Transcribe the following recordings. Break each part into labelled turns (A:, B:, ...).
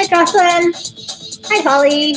A: Hi, Jocelyn. Hi, Holly.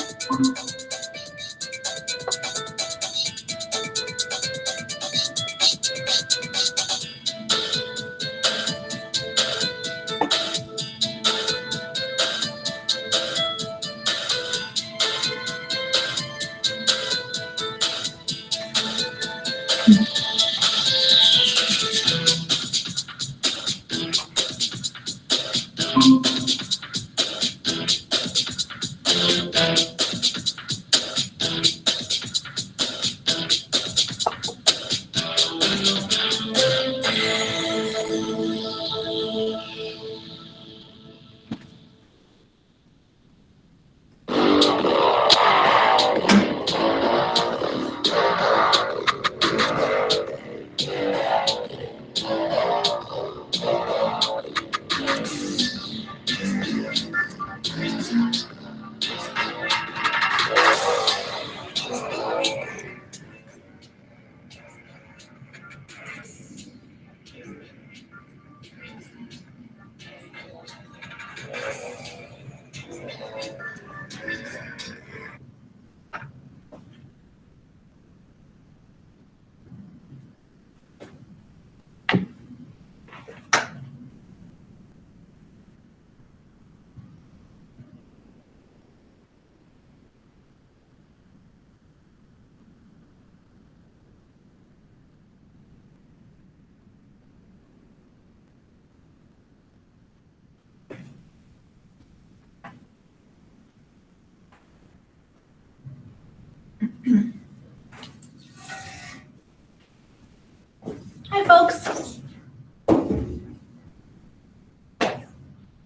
A: Hi, folks.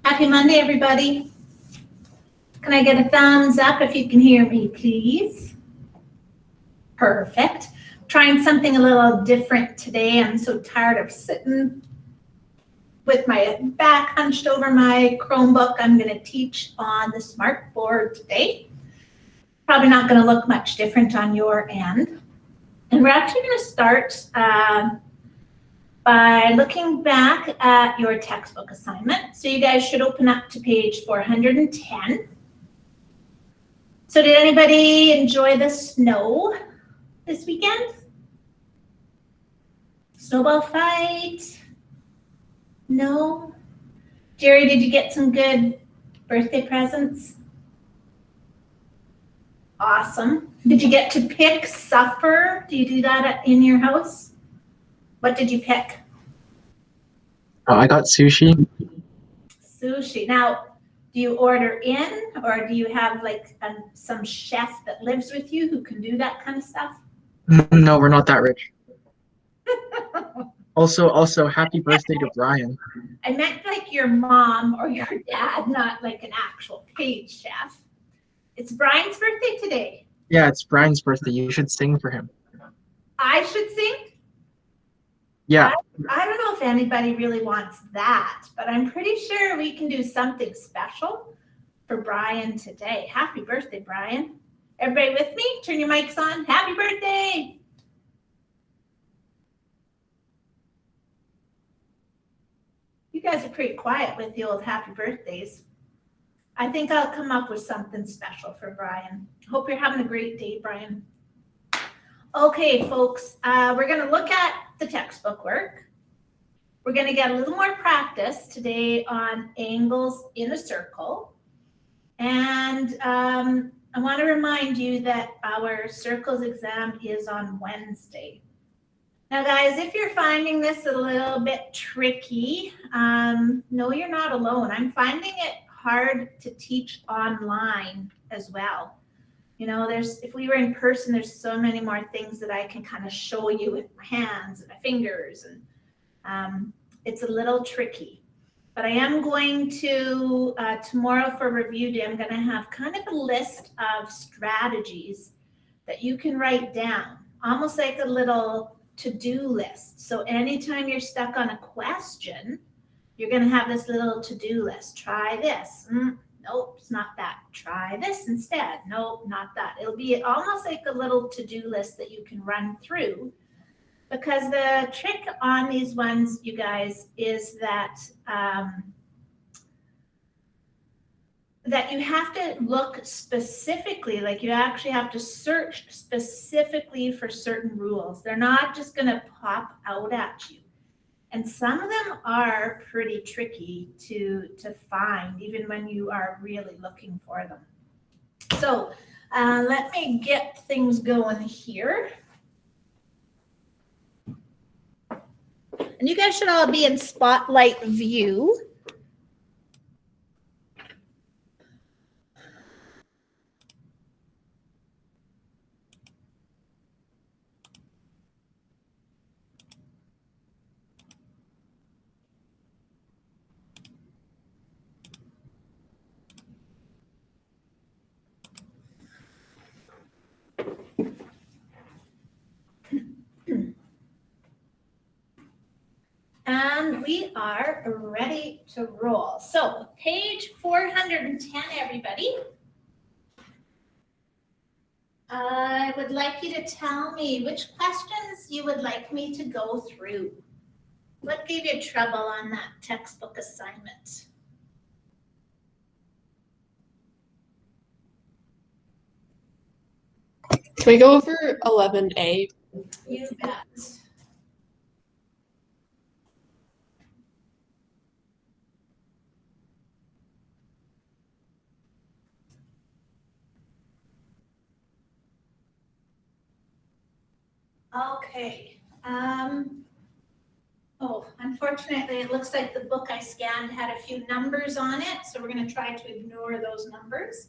A: Happy Monday, everybody. Can I get a thumbs up if you can hear me, please? Perfect. Trying something a little different today. I'm so tired of sitting with my back hunched over my Chromebook. I'm going to teach on the smart board today. Probably not going to look much different on your end. And we're actually going to start by looking back at your textbook assignment. So you guys should open up to page 410. So did anybody enjoy the snow this weekend? Snowball fight? No? Jerry, did you get some good birthday presents? Awesome. Did you get to pick supper? Do you do that in your house? What did you pick?
B: Oh, I got sushi.
A: Sushi. Now, do you order in, or do you have like some chef that lives with you who can do that kind of stuff?
B: No, we're not that rich. Also, happy birthday to Brian.
A: I meant like your mom or your dad, not like an actual paid chef. It's Brian's birthday today.
B: Yeah, it's Brian's birthday. You should sing for him.
A: I should sing?
B: Yeah.
A: I don't know if anybody really wants that, but I'm pretty sure we can do something special for Brian today. Happy birthday, Brian. Everybody with me? Turn your mics on. Happy birthday. You guys are pretty quiet with the old happy birthdays. I think I'll come up with something special for Brian. Hope you're having a great day, Brian. Okay, folks, we're going to look at the textbook work. We're going to get a little more practice today on angles in a circle. And I want to remind you that our circles exam is on Wednesday. Now, guys, if you're finding this a little bit tricky, no, you're not alone. I'm finding it hard to teach online as well. You know, if we were in person, there's so many more things that I can kind of show you with my hands and my fingers, and it's a little tricky. But I am going to, tomorrow for review day, I'm going to have kind of a list of strategies that you can write down, almost like a little to-do list. So anytime you're stuck on a question, you're going to have this little to-do list. Try this. Nope, it's not that. Try this instead. Nope, not that. It'll be almost like a little to-do list that you can run through, because the trick on these ones, you guys, is that that you have to look specifically, like you actually have to search specifically for certain rules. They're not just going to pop out at you. And some of them are pretty tricky to find, even when you are really looking for them. So let me get things going here. And you guys should all be in spotlight view. And we are ready to roll. So page 410, everybody. I would like you to tell me which questions you would like me to go through. What gave you trouble on that textbook assignment?
C: Can we go over 11A?
A: You bet. Okay. Oh, unfortunately, it looks like the book I scanned had a few numbers on it, so we're going to try to ignore those numbers.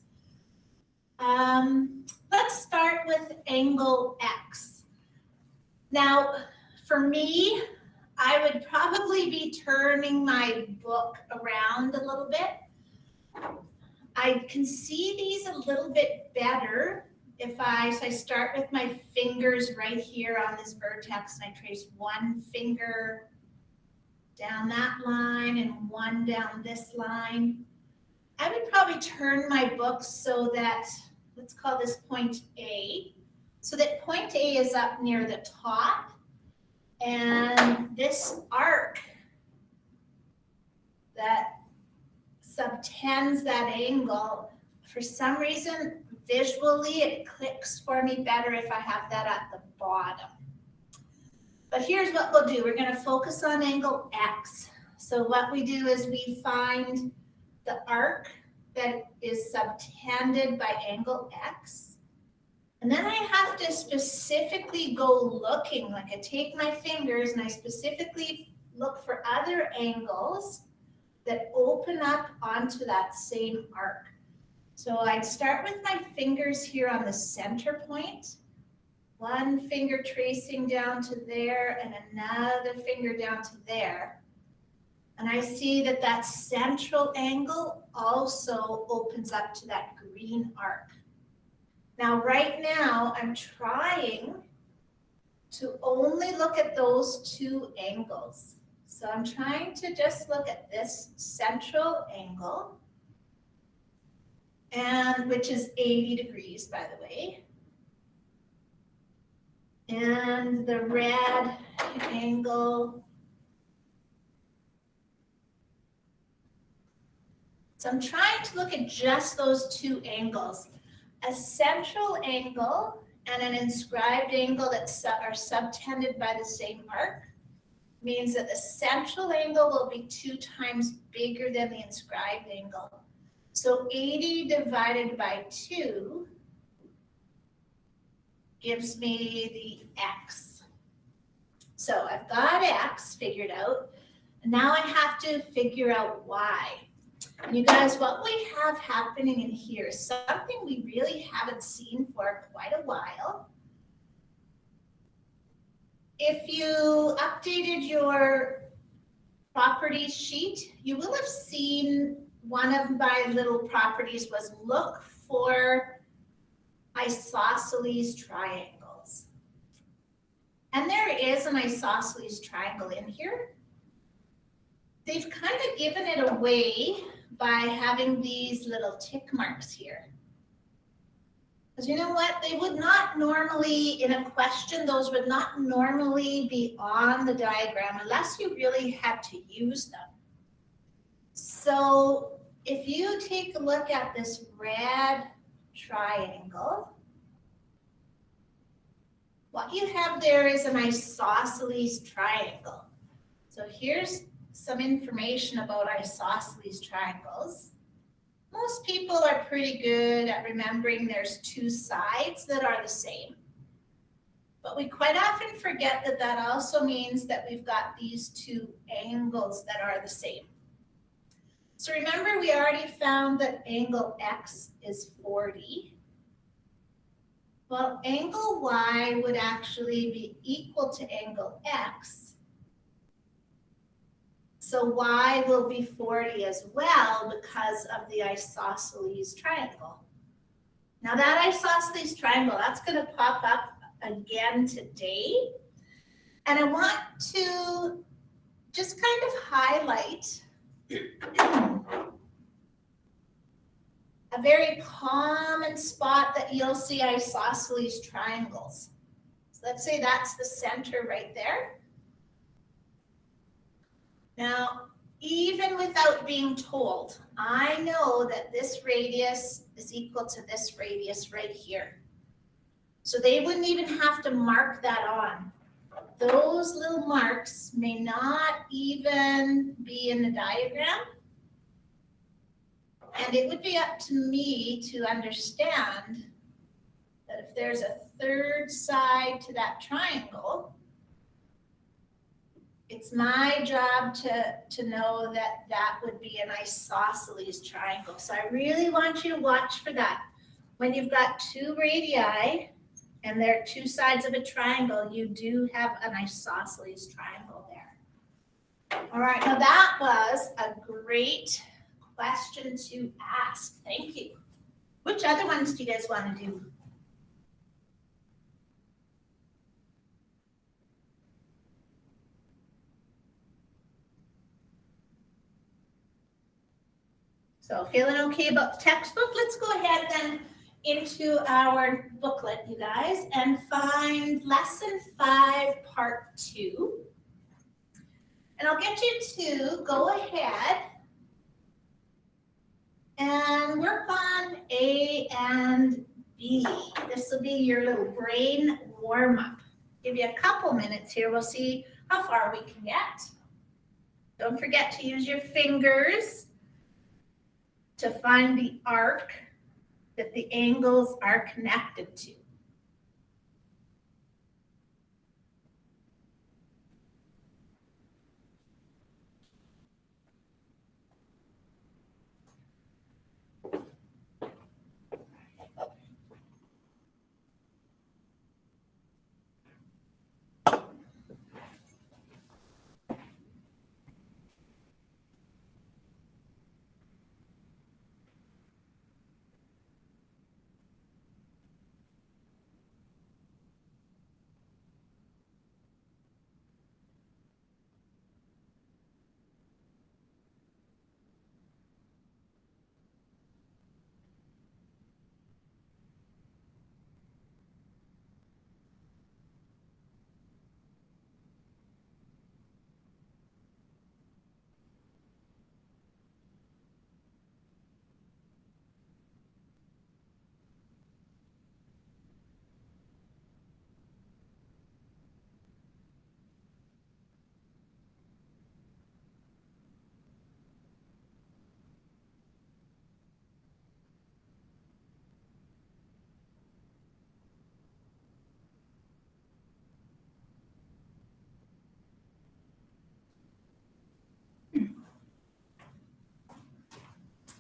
A: Let's start with angle X. Now, for me, I would probably be turning my book around a little bit. I can see these a little bit better if I start with my fingers right here on this vertex and I trace one finger down that line and one down this line. I would probably turn my book so that, let's call this point A, so that point A is up near the top and this arc that subtends that angle, for some reason, visually it clicks for me better if I have that at the bottom. But here's what we'll do. We're going to focus on angle X. So what we do is we find the arc that is subtended by angle X. And then I have to specifically go looking, like I take my fingers and I specifically look for other angles that open up onto that same arc. So I'd start with my fingers here on the center point, one finger tracing down to there and another finger down to there. And I see that that central angle also opens up to that green arc. Now, right now, I'm trying to only look at those two angles. So I'm trying to just look at this central angle, and which is 80 degrees, by the way. And the red angle. So I'm trying to look at just those two angles. A central angle and an inscribed angle that are subtended by the same arc means that the central angle will be 2 times bigger than the inscribed angle. So 80 divided by 2 gives me the X. So I've got X figured out, and now I have to figure out Y. And you guys, what we have happening in here is something we really haven't seen for quite a while. If you updated your properties sheet, you will have seen one of my little properties was look for isosceles triangles. And there is an isosceles triangle in here. They've kind of given it away by having these little tick marks here. Because you know what? They would not normally, in a question, those would not normally be on the diagram unless you really had to use them. So if you take a look at this red triangle, what you have there is an isosceles triangle. So here's some information about isosceles triangles. Most people are pretty good at remembering there's two sides that are the same. But we quite often forget that that also means that we've got these two angles that are the same. So remember, we already found that angle X is 40. Well, angle Y would actually be equal to angle X. So Y will be 40 as well because of the isosceles triangle. Now that isosceles triangle, that's going to pop up again today. And I want to just kind of highlight a very common spot that you'll see isosceles triangles. So let's say that's the center right there. Now, even without being told, I know that this radius is equal to this radius right here. So they wouldn't even have to mark that on. Those little marks may not even be in the diagram. And it would be up to me to understand that if there's a third side to that triangle, it's my job to know that that would be an isosceles triangle. So I really want you to watch for that. When you've got two radii and they're two sides of a triangle, you do have an isosceles triangle there. All right, now that was a great question to ask. Thank you. Which other ones do you guys want to do? So feeling okay about the textbook? Let's go ahead then into our booklet, you guys, and find lesson 5, part 2. And I'll get you to go ahead and work on A and B. This will be your little brain warm-up. Give you a couple minutes here. We'll see how far we can get. Don't forget to use your fingers to find the arc that the angles are connected to.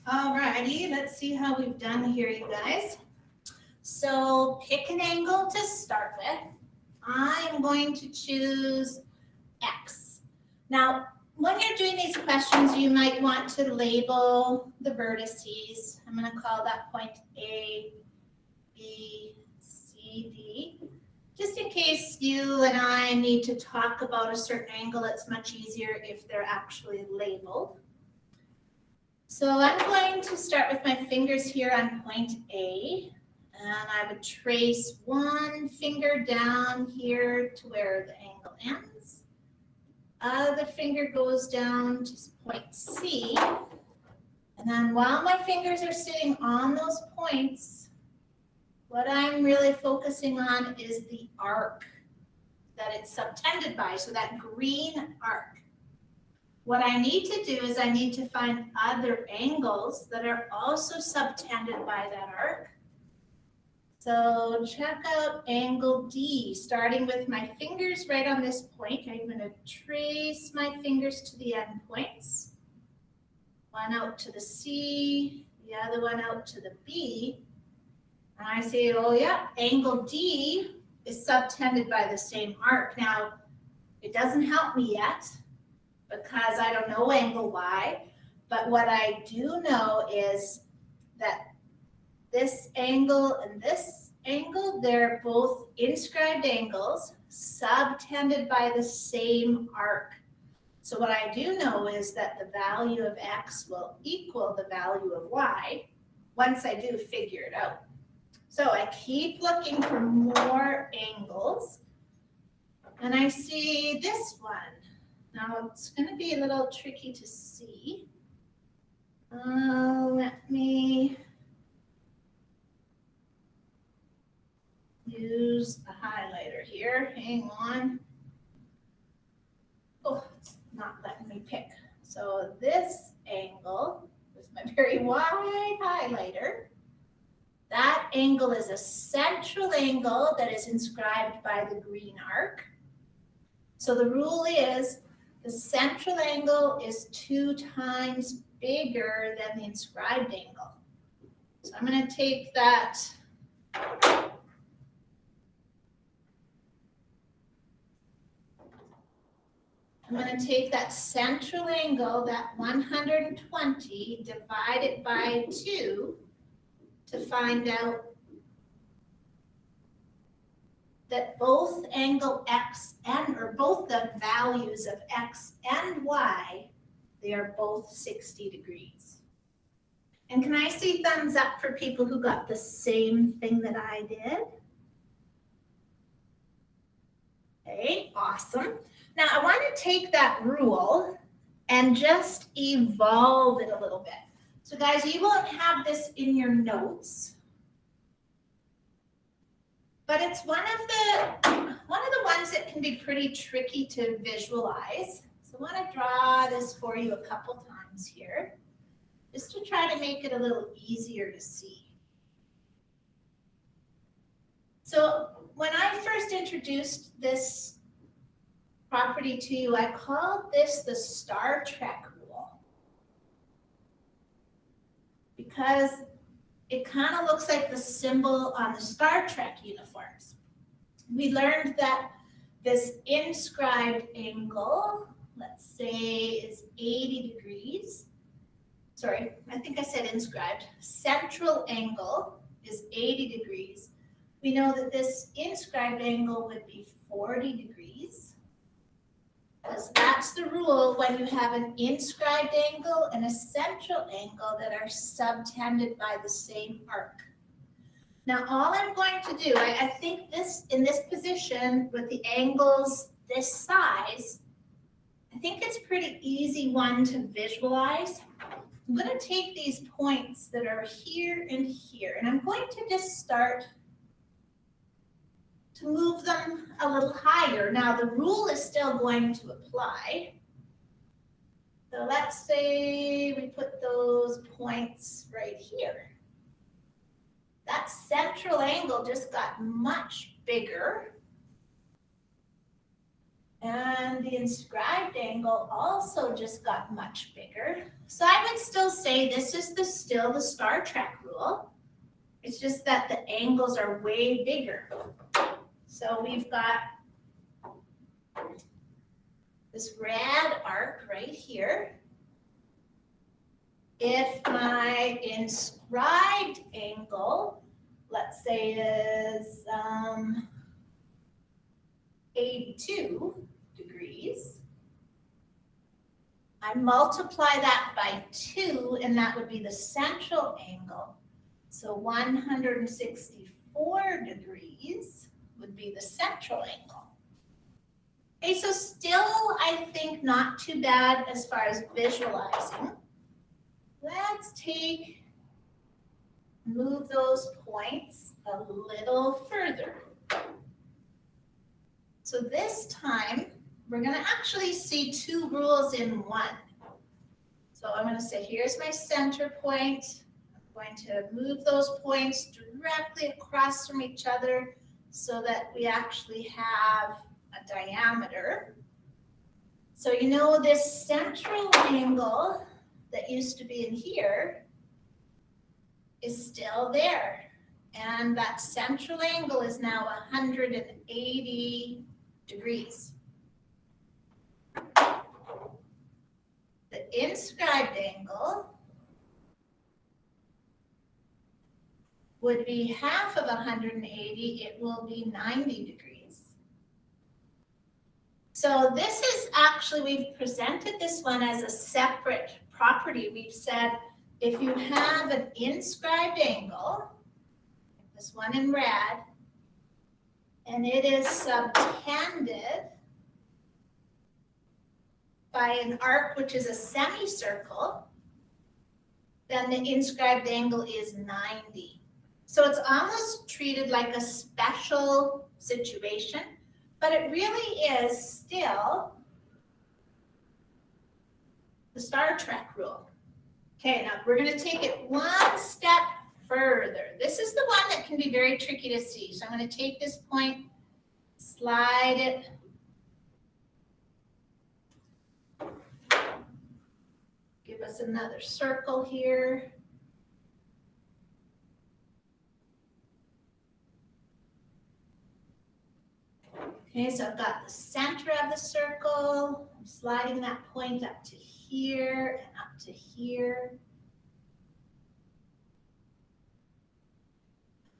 A: Alrighty, let's see how we've done here, you guys. So pick an angle to start with. I'm going to choose X. Now, when you're doing these questions, you might want to label the vertices. I'm going to call that point A, B, C, D. Just in case you and I need to talk about a certain angle, it's much easier if they're actually labeled. So I'm going to start with my fingers here on point A, and I would trace one finger down here to where the angle ends. Other finger goes down to point C, And then while my fingers are sitting on those points, what I'm really focusing on is the arc that it's subtended by, so that green arc. What I need to do is I need to find other angles that are also subtended by that arc. So check out angle D, starting with my fingers right on this point. I'm going to trace my fingers to the end points. One out to the C, the other one out to the B. And I say, oh yeah, angle D is subtended by the same arc. Now, it doesn't help me yet because I don't know angle Y, but what I do know is that this angle and this angle, they're both inscribed angles subtended by the same arc. So what I do know is that the value of X will equal the value of Y once I do figure it out. So I keep looking for more angles, and I see this one. Now it's going to be a little tricky to see. Let me use a highlighter here. Hang on. Oh, it's not letting me pick. So this angle with my very wide highlighter, that angle is a central angle that is inscribed by the green arc. So the rule is the central angle is 2 times bigger than the inscribed angle. So I'm going to take that central angle, that 120, divide it by 2 to find out that both angle X and, or both the values of X and Y, they are both 60 degrees. And can I see thumbs up for people who got the same thing that I did? Okay, awesome. Now I want to take that rule and just evolve it a little bit. So guys, you won't have this in your notes, but it's one of the ones that can be pretty tricky to visualize. So I want to draw this for you a couple times here, just to try to make it a little easier to see. So when I first introduced this property to you, I called this the Star Trek rule, because it kind of looks like the symbol on the Star Trek uniforms. We learned that this inscribed angle, let's say, is 80 degrees. Sorry, I think I said inscribed. Central angle is 80 degrees. We know that this inscribed angle would be 40 degrees, because that's the rule when you have an inscribed angle and a central angle that are subtended by the same arc. Now, all I'm going to do, I think this, in this position with the angles this size, I think it's pretty easy one to visualize. I'm going to take these points that are here and here, and I'm going to just start to move them a little higher. Now, the rule is still going to apply. So let's say we put those points right here. That central angle just got much bigger. And the inscribed angle also just got much bigger. So I would still say this is still the Star Trek rule. It's just that the angles are way bigger. So we've got this red arc right here. If my inscribed angle, let's say, is 82 degrees, I multiply that by 2, and that would be the central angle. So 164 degrees would be the central angle. Okay, so still, I think not too bad as far as visualizing. let's move those points a little further. So this time, we're going to actually see two rules in one. So I'm going to say, here's my center point. I'm going to move those points directly across from each other so that we actually have a diameter. So you know this central angle that used to be in here is still there. And that central angle is now 180 degrees. The inscribed angle would be half of 180, it will be 90 degrees. So this is actually, we've presented this one as a separate property. We've said if you have an inscribed angle, this one in red, and it is subtended by an arc which is a semicircle, then the inscribed angle is 90. So it's almost treated like a special situation, but it really is still the Star Trek rule. Okay, now we're going to take it one step further. This is the one that can be very tricky to see. So I'm going to take this point, slide it give us another circle here. Okay, so I've got the center of the circle. I'm sliding that point up to here and up to here.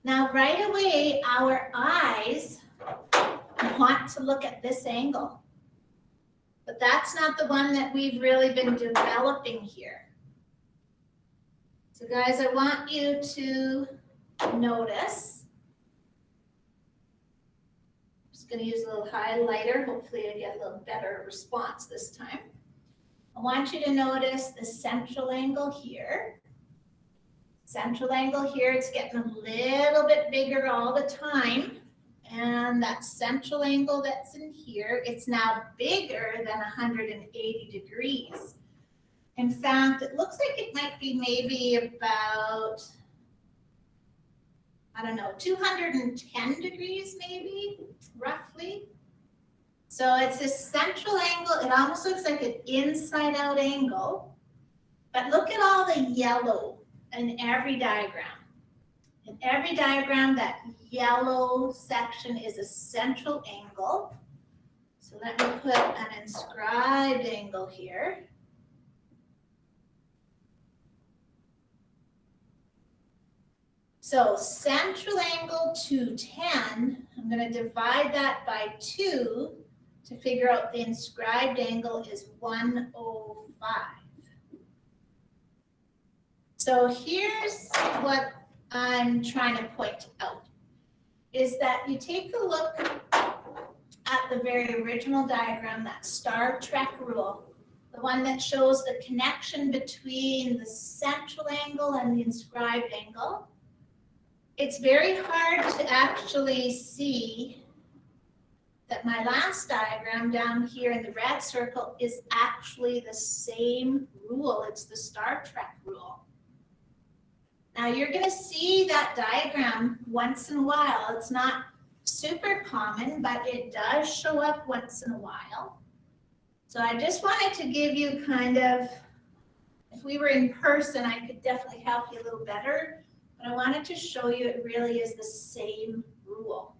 A: Now, right away, our eyes want to look at this angle. But that's not the one that we've really been developing here. So guys, I want you to notice. I'm just going to use a little highlighter. Hopefully I get a little better response this time. I want you to notice the central angle here. Central angle here, it's getting a little bit bigger all the time. And that central angle that's in here, it's now bigger than 180 degrees. In fact, it looks like it might be maybe about, I don't know, 210 degrees maybe, roughly. So it's this central angle. It almost looks like an inside out angle. But look at all the yellow in every diagram. In every diagram, that yellow section is a central angle. So let me put an inscribed angle here. So central angle 210, I'm going to divide that by 2 to figure out the inscribed angle is 105. So here's what I'm trying to point out, is that you take a look at the very original diagram, that Star Trek rule, the one that shows the connection between the central angle and the inscribed angle. It's very hard to actually see that my last diagram down here in the red circle is actually the same rule. It's the Star Trek rule. Now you're going to see that diagram once in a while. It's not super common, but it does show up once in a while. So I just wanted to give you kind of, if we were in person, I could definitely help you a little better, but I wanted to show you it really is the same rule.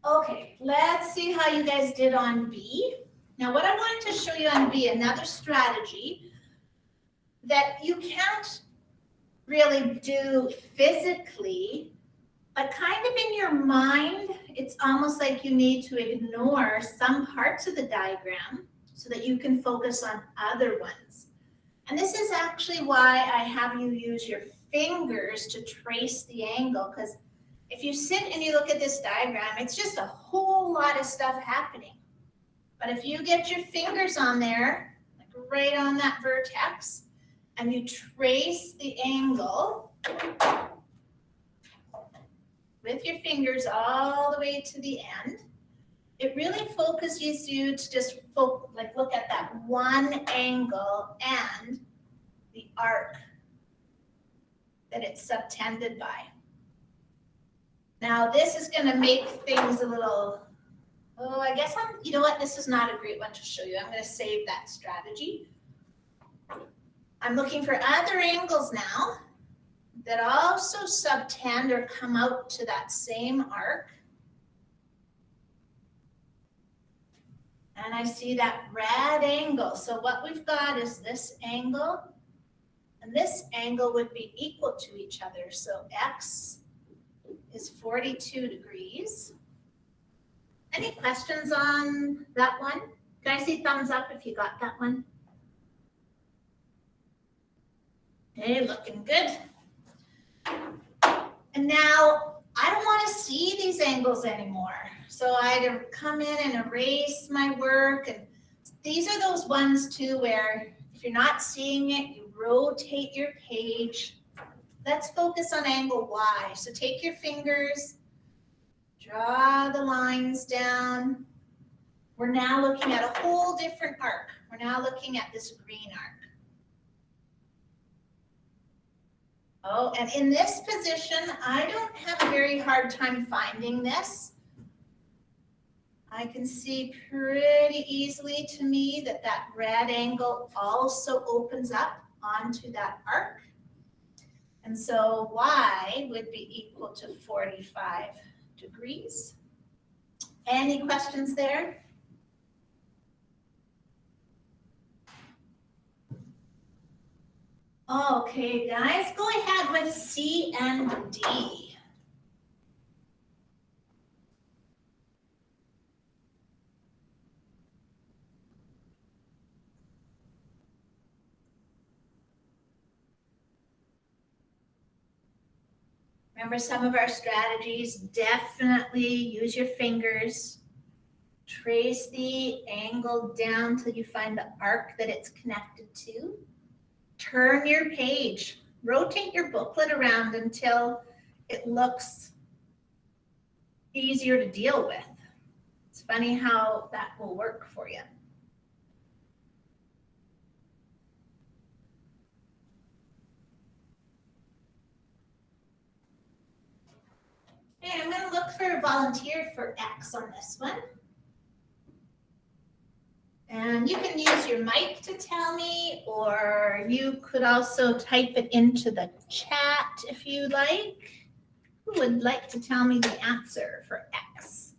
A: Okay, let's see how you guys did on B. Now what I wanted to show you on B, another strategy that you can't really do physically, but kind of in your mind, it's almost like you need to ignore some parts of the diagram so that you can focus on other ones. And this is actually why I have you use your fingers to trace the angle, because if you sit and you look at this diagram, it's just a whole lot of stuff happening. But if you get your fingers on there, like right on that vertex, and you trace the angle with your fingers all the way to the end, it really focuses you to just look at that one angle and the arc that it's subtended by. Now this is going to make things a little, I guess you know what, this is not a great one to show you. I'm going to save that strategy. I'm looking for other angles now that also subtend or come out to that same arc. And I see that red angle. So what we've got is this angle, and this angle would be equal to each other. So X is 42 degrees. Any questions on that one? Can I see thumbs up if you got that one? Hey, looking good. And now I don't want to see these angles anymore. So I come in and erase my work. And these are those ones too where if you're not seeing it, you rotate your page. Let's focus on angle Y. So take your fingers, draw the lines down. We're now looking at a whole different arc. We're now looking at this green arc. Oh, and in this position, I don't have a very hard time finding this. I can see pretty easily to me that that red angle also opens up onto that arc. And so Y would be equal to 45 degrees. Any questions there? Okay, guys, go ahead with C and D. Remember some of our strategies, definitely use your fingers. Trace the angle down till you find the arc that it's connected to. Turn your page, rotate your booklet around until it looks easier to deal with. It's funny how that will work for you. Okay, I'm going to look for a volunteer for X on this one. And you can use your mic to tell me, or you could also type it into the chat if you like. Who would like to tell me the answer for X?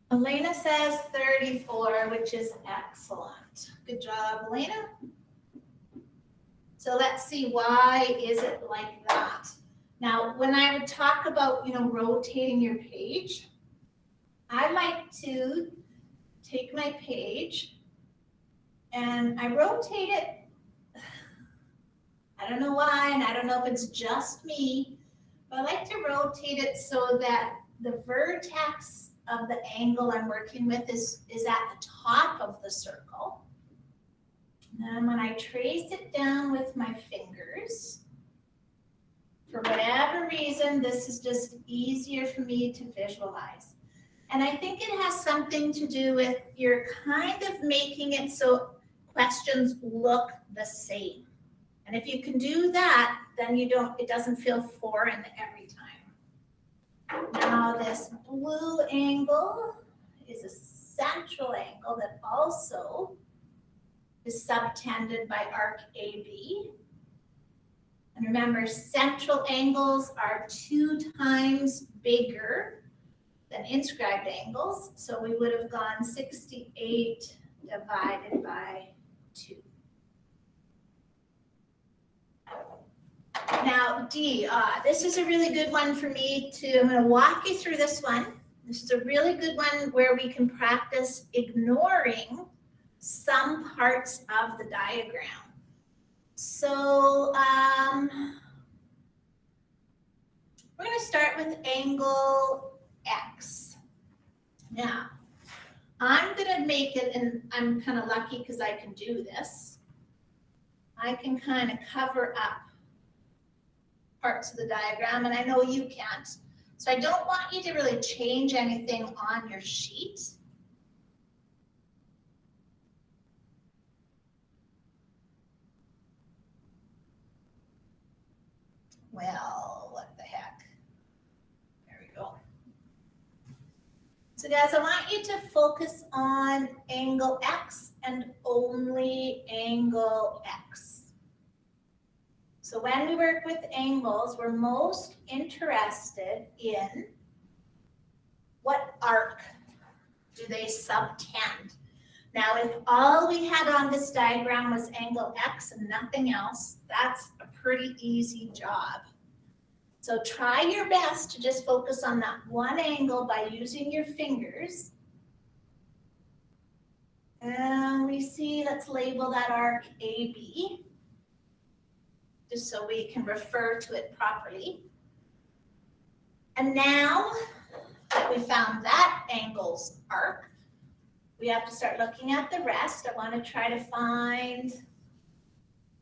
A: Elena says 34, which is excellent. Good job, Elena. So let's see, why is it like that? Now, when I would talk about, rotating your page, I like to take my page and I rotate it. I don't know why, and I don't know if it's just me, but I like to rotate it so that the vertex of the angle I'm working with is at the top of the circle. And when I trace it down with my fingers, for whatever reason, this is just easier for me to visualize. And I think it has something to do with you're kind of making it so questions look the same. And if you can do that, then it doesn't feel foreign every time. Now this blue angle is a central angle that also is subtended by arc AB. And remember, central angles are 2 times bigger than inscribed angles. So we would have gone 68 divided by 2. Now D, this is a really good one for me to, I'm going to walk you through this one. This is a really good one where we can practice ignoring some parts of the diagram. So We're going to start with angle X. Now, I'm going to make it, and I'm kind of lucky because I can do this. I can kind of cover up parts of the diagram, and I know you can't. So I don't want you to really change anything on your sheet. Well, what the heck? There we go. So guys, I want you to focus on angle X and only angle X. So when we work with angles, we're most interested in what arc do they subtend. Now, if all we had on this diagram was angle X and nothing else, that's a pretty easy job. So try your best to just focus on that one angle by using your fingers. And we see, let's label that arc AB, just so we can refer to it properly. And now that we found that angle's arc, we have to start looking at the rest. I want to try to find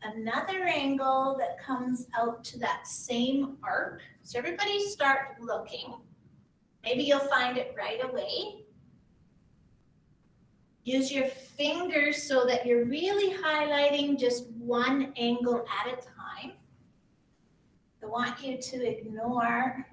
A: another angle that comes out to that same arc. So everybody start looking. Maybe you'll find it right away. Use your fingers so that you're really highlighting just one angle at a time. I want you to ignore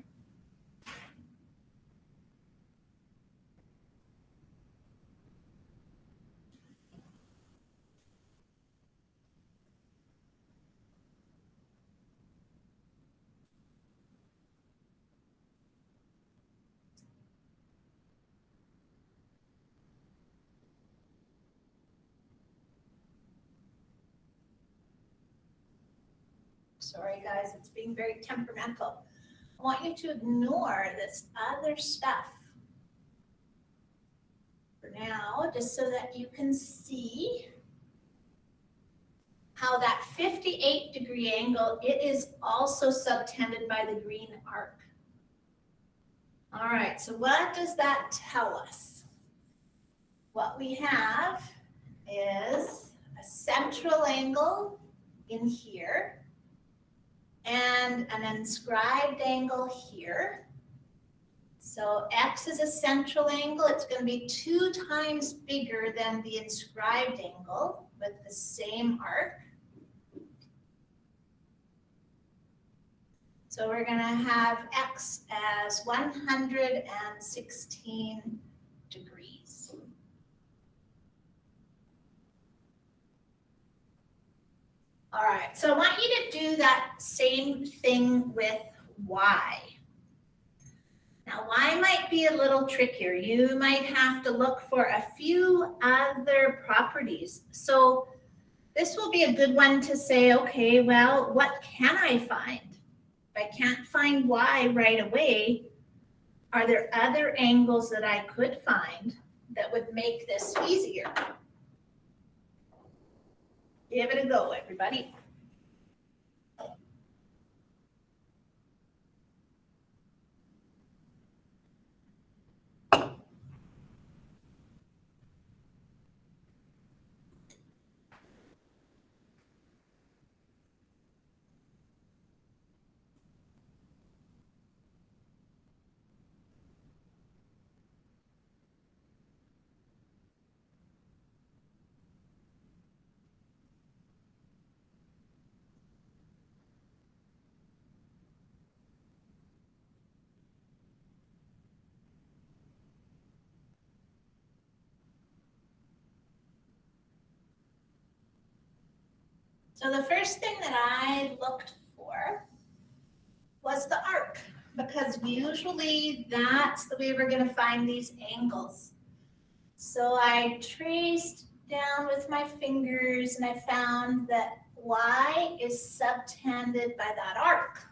A: sorry guys, it's being very temperamental. I want you to ignore this other stuff for now, just so that you can see how that 58-degree angle, it is also subtended by the green arc. All right, so what does that tell us? What we have is a central angle in here and an inscribed angle here. So X is a central angle. It's going to be 2 times bigger than the inscribed angle with the same arc. So we're going to have X as 116 degrees. All right, so I want you to do that same thing with Y. Now, Y might be a little trickier. You might have to look for a few other properties. So this will be a good one to say, okay, well, what can I find? If I can't find Y right away, are there other angles that I could find that would make this easier? Give it a go, everybody. So the first thing that I looked for was the arc, because usually that's the way we're going to find these angles. So I traced down with my fingers and I found that Y is subtended by that arc.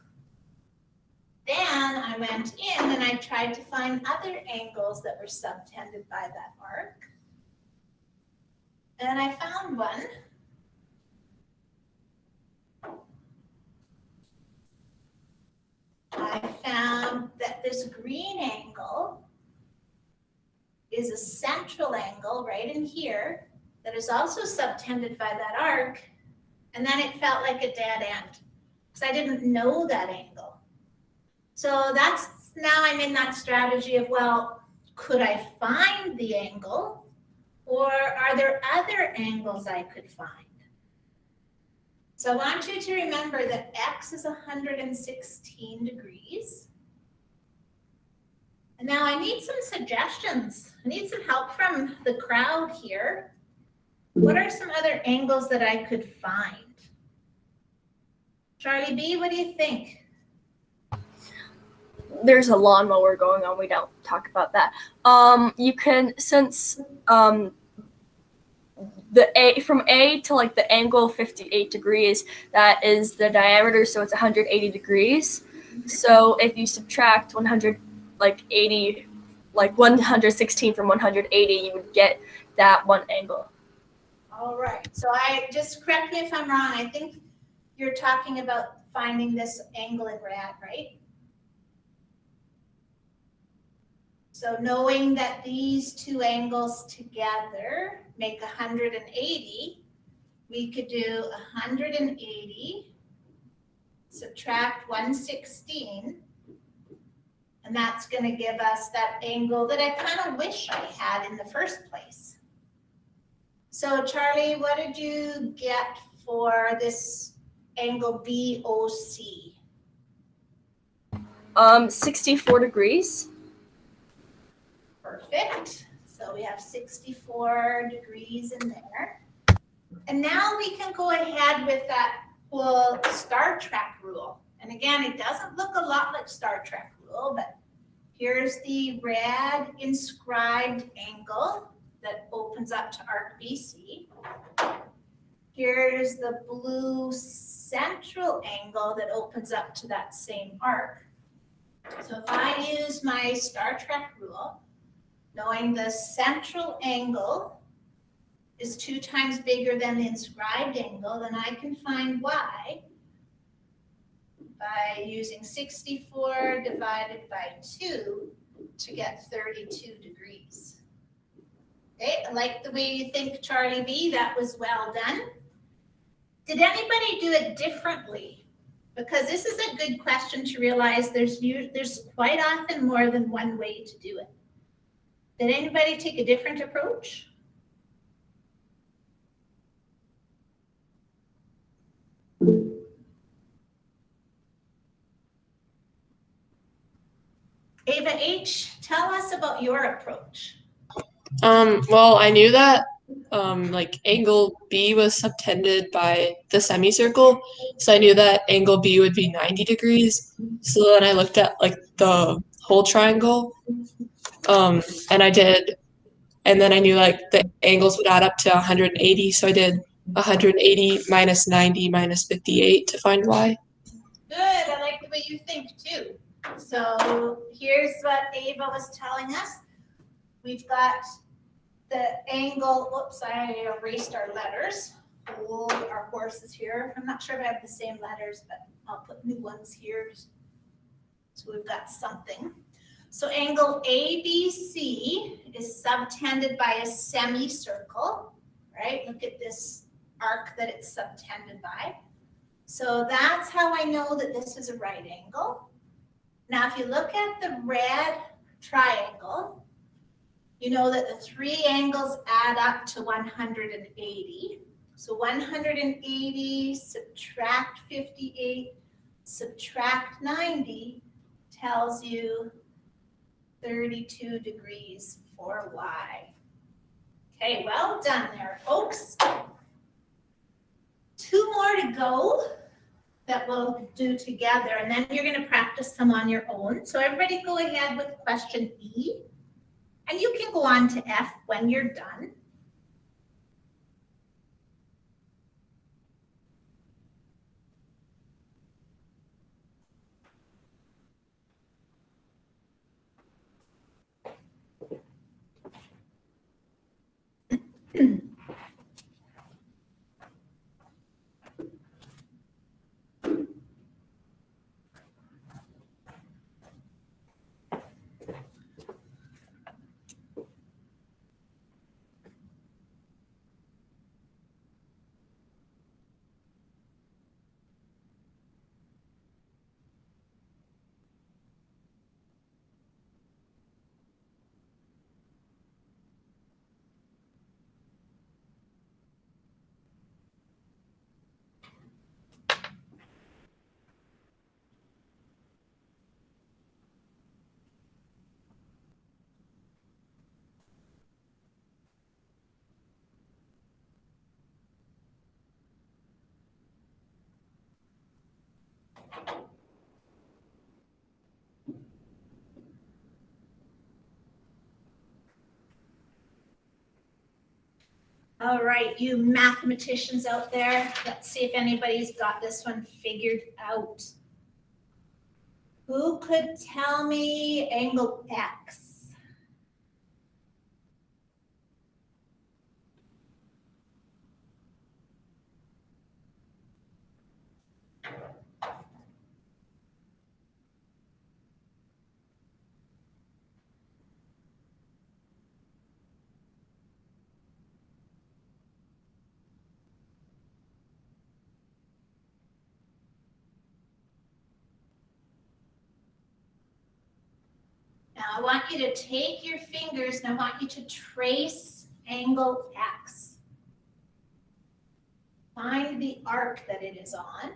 A: Then I went in and I tried to find other angles that were subtended by that arc. And I found one. I found is a central angle right in here that is also subtended by that arc, and then it felt like a dead end because I didn't know that angle. So that's, now I'm in that strategy of, well, could I find the angle, or are there other angles I could find? So I want you to remember that X is 116 degrees. And now I need some suggestions. I need some help from the crowd here. What are some other angles that I could find? Charlie B, what do you think?
D: There's a lawnmower going on. We don't talk about that. You can, since the A from A to like the angle 58 degrees, that is the diameter, so it's 180 degrees. So if you subtract 116 from 180, you would get that one angle.
A: All right, so just correct me if I'm wrong. I think you're talking about finding this angle in rad, right? So knowing that these two angles together make 180, we could do 180, subtract 116, and that's going to give us that angle that I kind of wish I had in the first place. So Charlie, what did you get for this angle BOC?
D: 64 degrees.
A: Perfect. So we have 64 degrees in there. And now we can go ahead with that whole Star Trek rule. And again, it doesn't look a lot like Star Trek rule, but here's the red inscribed angle that opens up to arc BC. Here's the blue central angle that opens up to that same arc. So if I use my Star Trek rule, knowing the central angle is 2 times bigger than the inscribed angle, then I can find y by using 64 divided by 2 to get 32 degrees. Okay, I like the way you think, Charlie B. That was well done. Did anybody do it differently? Because this is a good question to realize there's quite often more than one way to do it. Did anybody take a different approach? Ava H., tell us about your approach.
C: Well, I knew that like angle B was subtended by the semicircle, so I knew that angle B would be 90 degrees. So then I looked at like the whole triangle, and I did, and then I knew like the angles would add up to 180, so I did 180 minus 90 minus 58 to find y.
A: Good, I like the way you think too. So here's what Ava was telling us. We've got the angle, whoops, I erased our letters. Hold our horses here. I'm not sure if I have the same letters, but I'll put new ones here. So we've got something. So angle ABC is subtended by a semicircle, right? Look at this arc that it's subtended by. So that's how I know that this is a right angle. Now, if you look at the red triangle, you know that the 3 angles add up to 180. So 180 subtract 58, subtract 90 tells you 32 degrees for y. Okay, well done there, folks. 2 more to go that we'll do together, and then you're going to practice some on your own. So everybody go ahead with question E, and you can go on to F when you're done. All right, you mathematicians out there, let's see if anybody's got this one figured out. Who could tell me angle X? Now I want you to take your fingers and I want you to trace angle X. Find the arc that it is on.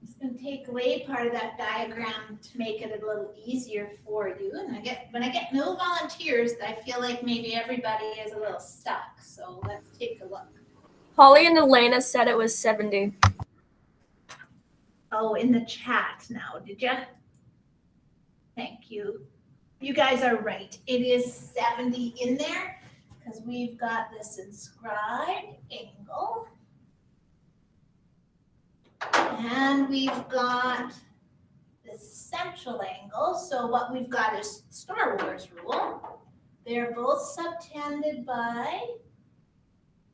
A: It's going to take away part of that diagram to make it a little easier for you. And when I get no volunteers, I feel like maybe everybody is a little stuck. So let's take a look.
D: Holly and Elena said it was 70.
A: Oh, in the chat now, did you? Thank you. You guys are right. It is 70 in there because we've got this inscribed angle. And we've got this central angle. So what we've got is Star Wars rule. They're both subtended by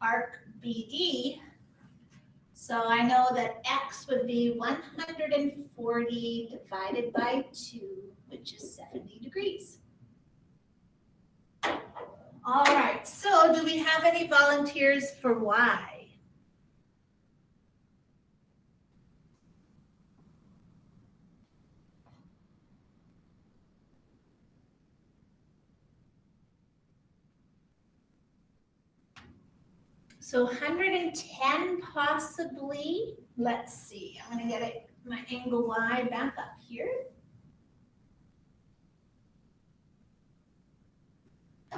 A: arc BD. So I know that X would be 140 divided by 2, which is 70 degrees. All right, so do we have any volunteers for Y? So 110 possibly. Let's see. I'm going to get my angle Y back up here.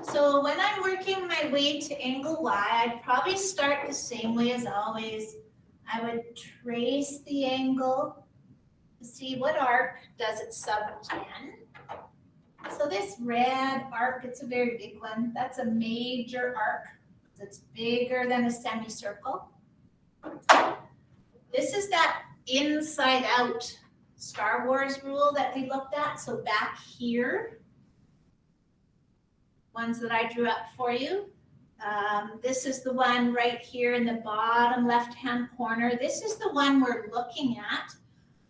A: So when I'm working my way to angle Y, I'd probably start the same way as always. I would trace the angle to see what arc does it subtend. So this red arc, it's a very big one. That's a major arc. It's bigger than a semicircle. This is that inside out Star Wars rule that we looked at. So back here, ones that I drew up for you. This is the one right here in the bottom left-hand corner. This is the one we're looking at.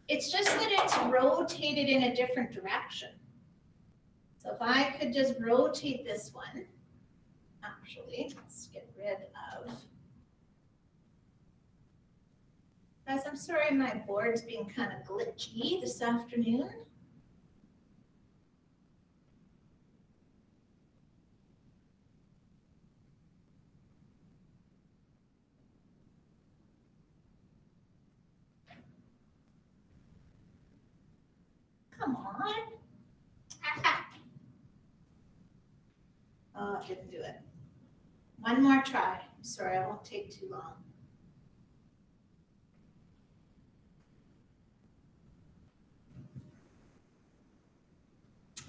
A: It's just that it's rotated in a different direction. So if I could just rotate this one, actually, let's get rid of. Guys, I'm sorry my board's being kind of glitchy this afternoon. Come on. Aha. Oh, it didn't do it. One more try. I'm sorry, I won't take too long.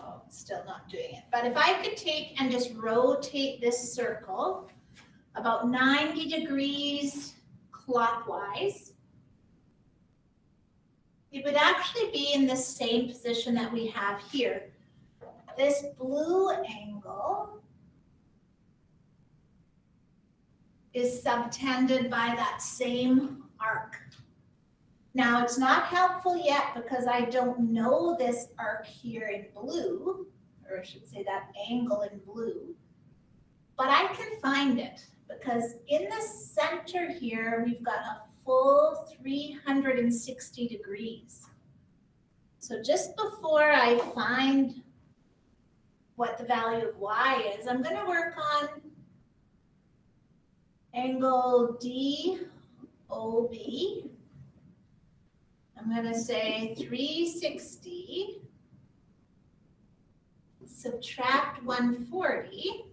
A: Oh, it's still not doing it. But if I could take and just rotate this circle about 90 degrees clockwise, it would actually be in the same position that we have here. This blue angle is subtended by that same arc. Now, it's not helpful yet because I don't know this arc here in blue, or I should say that angle in blue, but I can find it because in the center here, we've got a full 360 degrees. So just before I find what the value of Y is, I'm going to work on angle DOB. I'm going to say 360, subtract 140,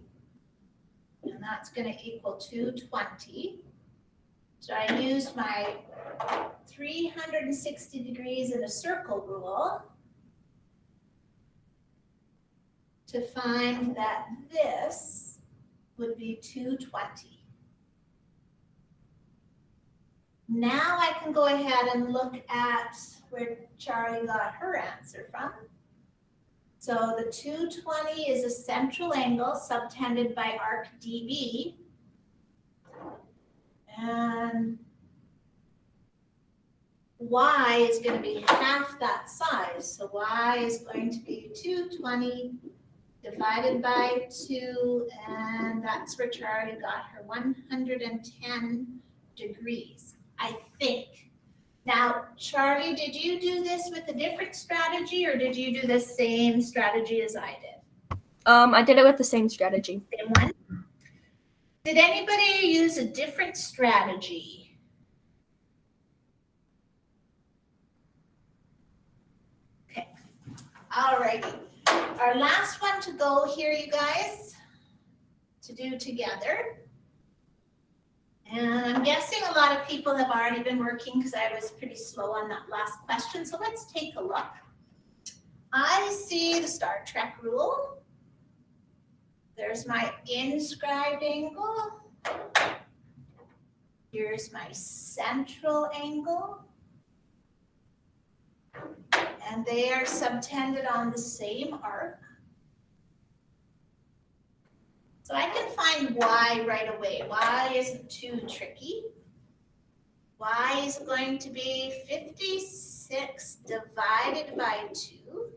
A: and that's going to equal 220. So I used my 360 degrees in a circle rule to find that this would be 220. Now I can go ahead and look at where Charlie got her answer from. So the 220 is a central angle subtended by arc DB. And y is going to be half that size. So y is going to be 220 divided by 2, and that's where Charlie got her 110 degrees, I think. Now, Charlie, did you do this with a different strategy, or did you do the same strategy as I did?
D: I did it with the same strategy.
A: Same one? Did anybody use a different strategy? Okay, all righty. Our last one to go here, you guys, to do together. And I'm guessing a lot of people have already been working because I was pretty slow on that last question. So let's take a look. I see the Star Trek rule. There's my inscribed angle. Here's my central angle. And they are subtended on the same arc. So I can find y right away. Y isn't too tricky. Y is going to be 56 divided by 2.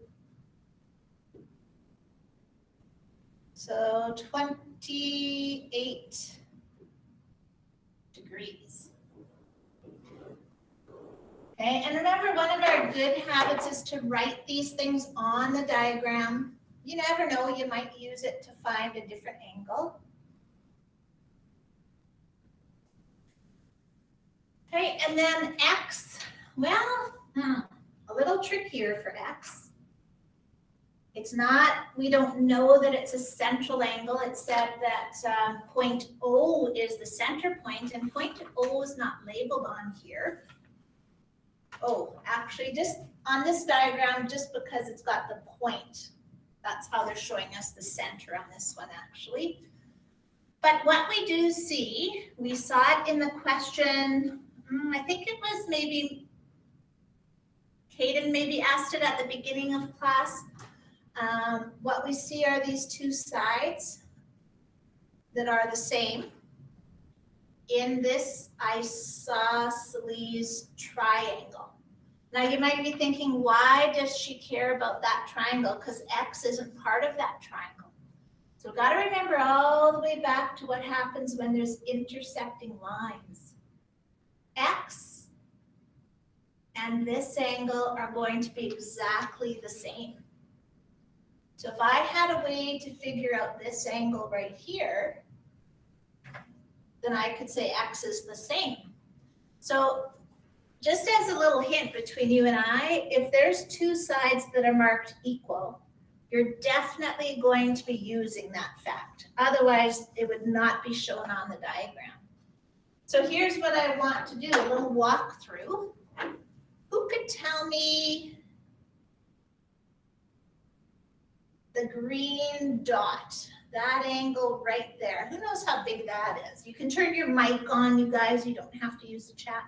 A: So 28 degrees. Okay, and remember, one of our good habits is to write these things on the diagram. You never know, you might use it to find a different angle. Okay, and then x, well, a little trickier for x. It's not, we don't know that it's a central angle. It said that point O is the center point, and point O is not labeled on here. Oh, actually, just on this diagram, just because it's got the point, that's how they're showing us the center on this one, actually. But what we do see, we saw it in the question, I think it was maybe, Caden maybe asked it at the beginning of class. What we see are these two sides that are the same in this isosceles triangle. Now you might be thinking, why does she care about that triangle? Because x isn't part of that triangle. So we've got to remember all the way back to what happens when there's intersecting lines. X and this angle are going to be exactly the same. So if I had a way to figure out this angle right here, then I could say x is the same. So just as a little hint between you and I, if there's two sides that are marked equal, you're definitely going to be using that fact. Otherwise, it would not be shown on the diagram. So here's what I want to do, a little walkthrough. Who could tell me the green dot, that angle right there? Who knows how big that is? You can turn your mic on, you guys. You don't have to use the chat.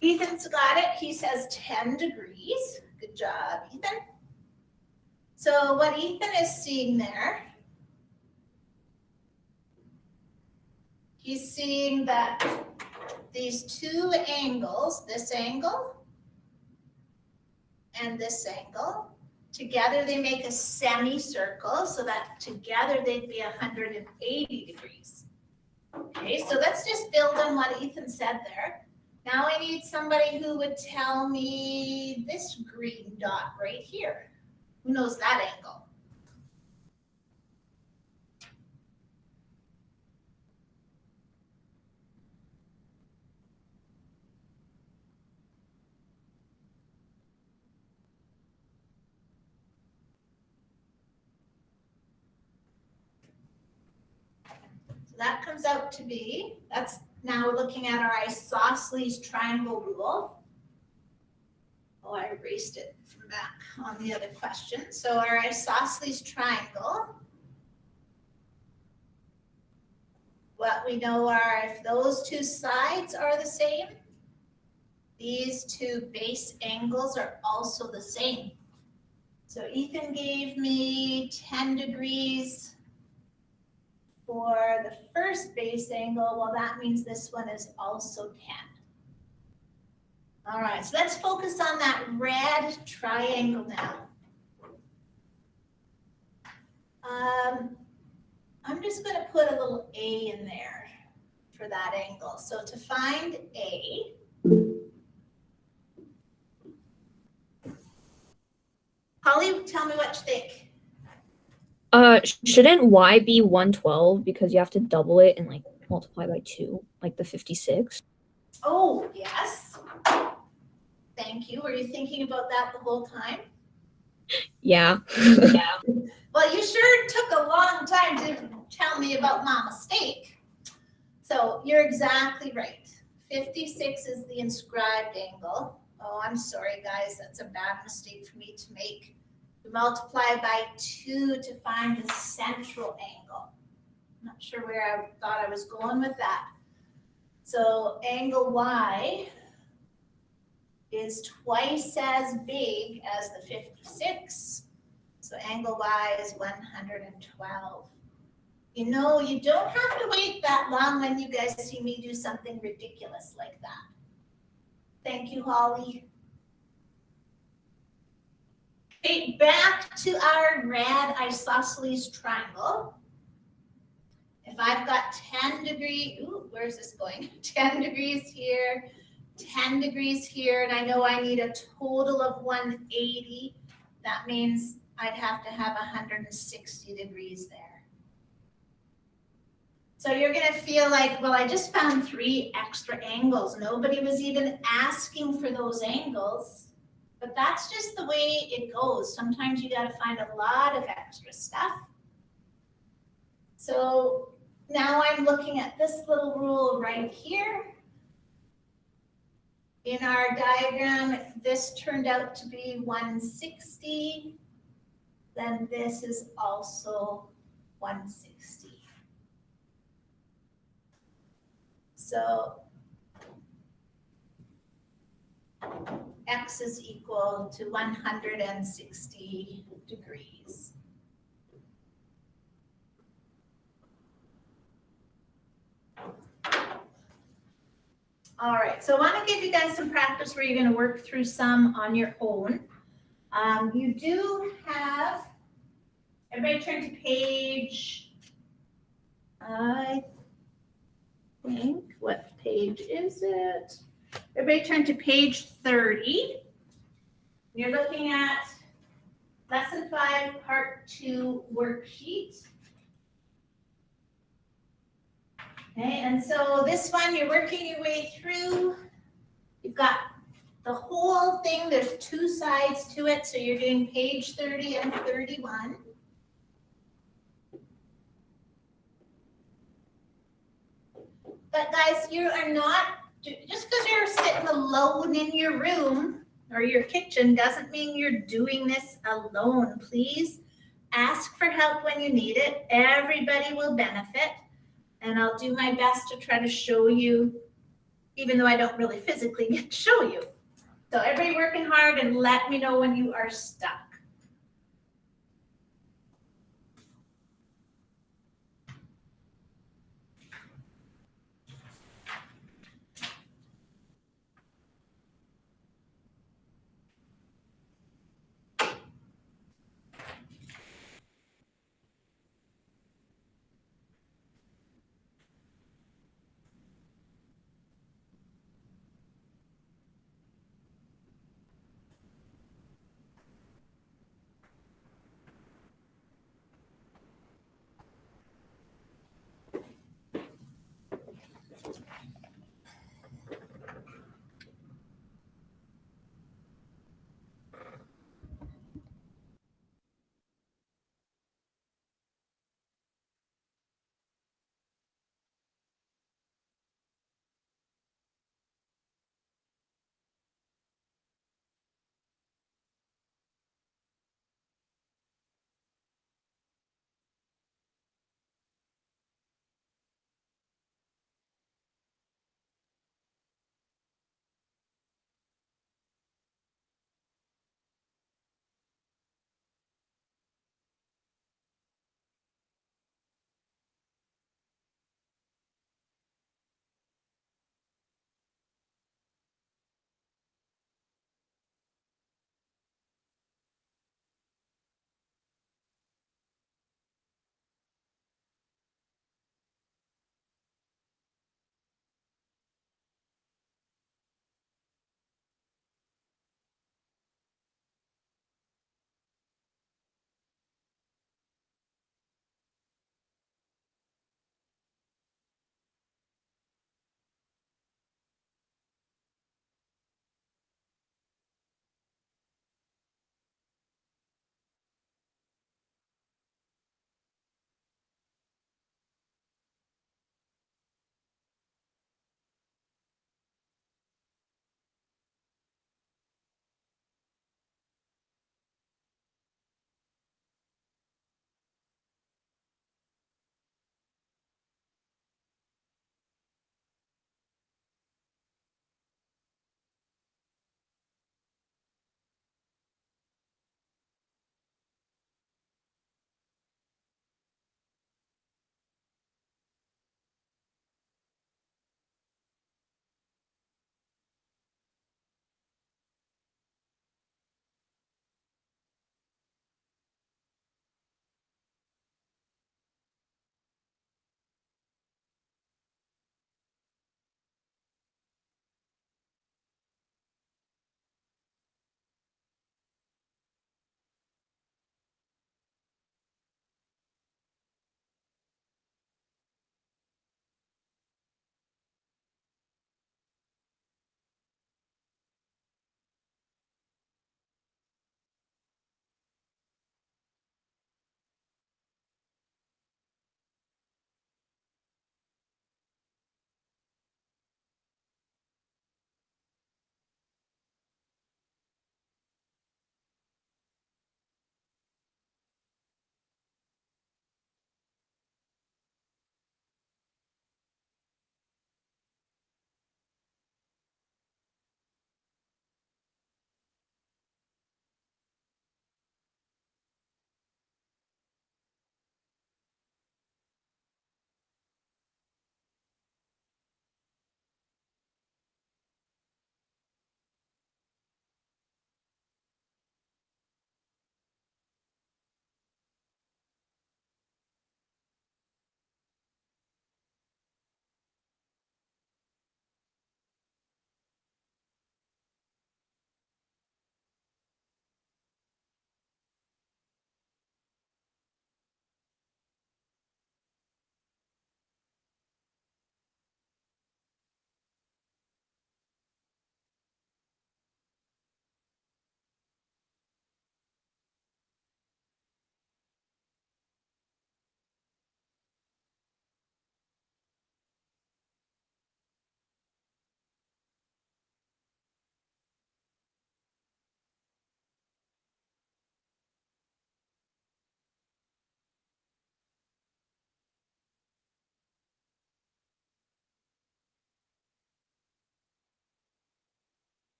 A: Ethan's got it. He says 10 degrees. Good job, Ethan. So what Ethan is seeing there, he's seeing that these two angles, this angle and this angle, together they make a semicircle, so that together they'd be 180 degrees. Okay, so let's just build on what Ethan said there. Now I need somebody who would tell me this green dot right here. Who knows that angle? So that comes out to be, now we're looking at our isosceles triangle rule. Oh, I erased it from back on the other question. So our isosceles triangle, what we know are if those two sides are the same, these two base angles are also the same. So Ethan gave me 10 degrees for the first base angle. Well, that means this one is also 10. All right, so let's focus on that red triangle now. I'm just going to put a little A in there for that angle. So to find A, Holly, tell me what you think.
E: Shouldn't y be 112 because you have to double it and like multiply by 2, like the 56?
A: Oh, yes. Thank you. Were you thinking about that the whole time?
E: Yeah.
A: Well, you sure took a long time to tell me about my mistake. So you're exactly right. 56 is the inscribed angle. Oh, I'm sorry, guys. That's a bad mistake for me to make. We multiply by 2 to find the central angle. I'm not sure where I thought I was going with that. So angle Y is twice as big as the 56. So angle Y is 112. You know, you don't have to wait that long when you guys see me do something ridiculous like that. Thank you, Holly. Okay, back to our red isosceles triangle. If I've got 10 degrees, ooh, where's this going? 10 degrees here, 10 degrees here, and I know I need a total of 180. That means I'd have to have 160 degrees there. So you're gonna feel like, well, I just found 3 extra angles. Nobody was even asking for those angles, but that's just the way it goes. Sometimes you gotta find a lot of extra stuff. So now I'm looking at this little rule right here. In our diagram, this turned out to be 160. Then this is also 160. So X is equal to 160 degrees. All right, so I want to give you guys some practice where you're going to work through some on your own. You do have, everybody turn to page, I think, what page is it? Everybody turn to page 30. You're looking at lesson 5, part 2 worksheet. Okay, and so this one, you're working your way through. You've got the whole thing, there's 2 sides to it, so you're doing page 30 and 31. But guys, you are not, just because you're sitting alone in your room or your kitchen doesn't mean you're doing this alone. Please ask for help when you need it. Everybody will benefit. And I'll do my best to try to show you, even though I don't really physically get to show you. So everybody working hard and let me know when you are stuck.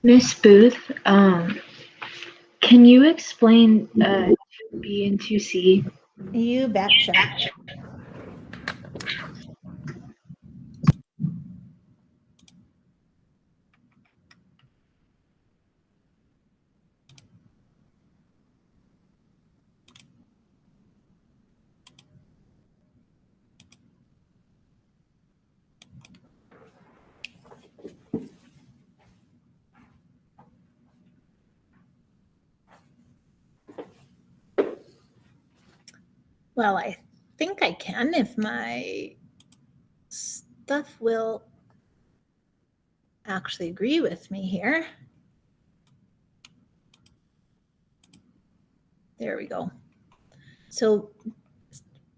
F: Miss Booth, can you explain 2B and 2C?
A: You betcha. Well, I think I can if my stuff will actually agree with me here. There we go. So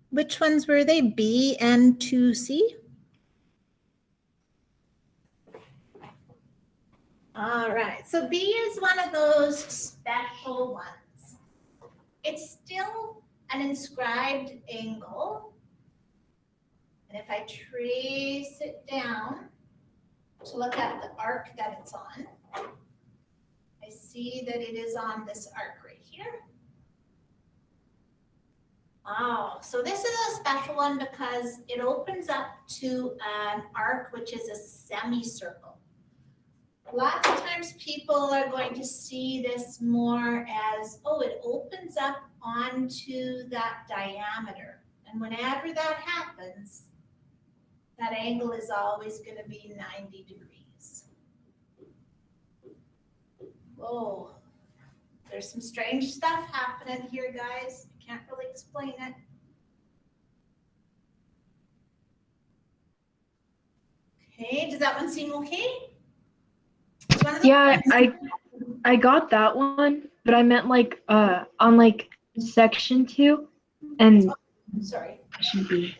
A: which ones were they? B and 2C? All right, so B is one of those special ones. It's still an inscribed angle. And if I trace it down to look at the arc that it's on, I see that it is on this arc right here. Oh, so this is a special one because it opens up to an arc which is a semicircle. Lots of times people are going to see this more as, oh, it opens up onto that diameter. And whenever that happens, that angle is always going to be 90 degrees. Whoa, there's some strange stuff happening here, guys. I can't really explain it. Okay, does that one seem okay? It's one of the
F: Yeah,
A: ones-
F: I got that one, but I meant like on like section 2 and
A: Sorry.
F: section B.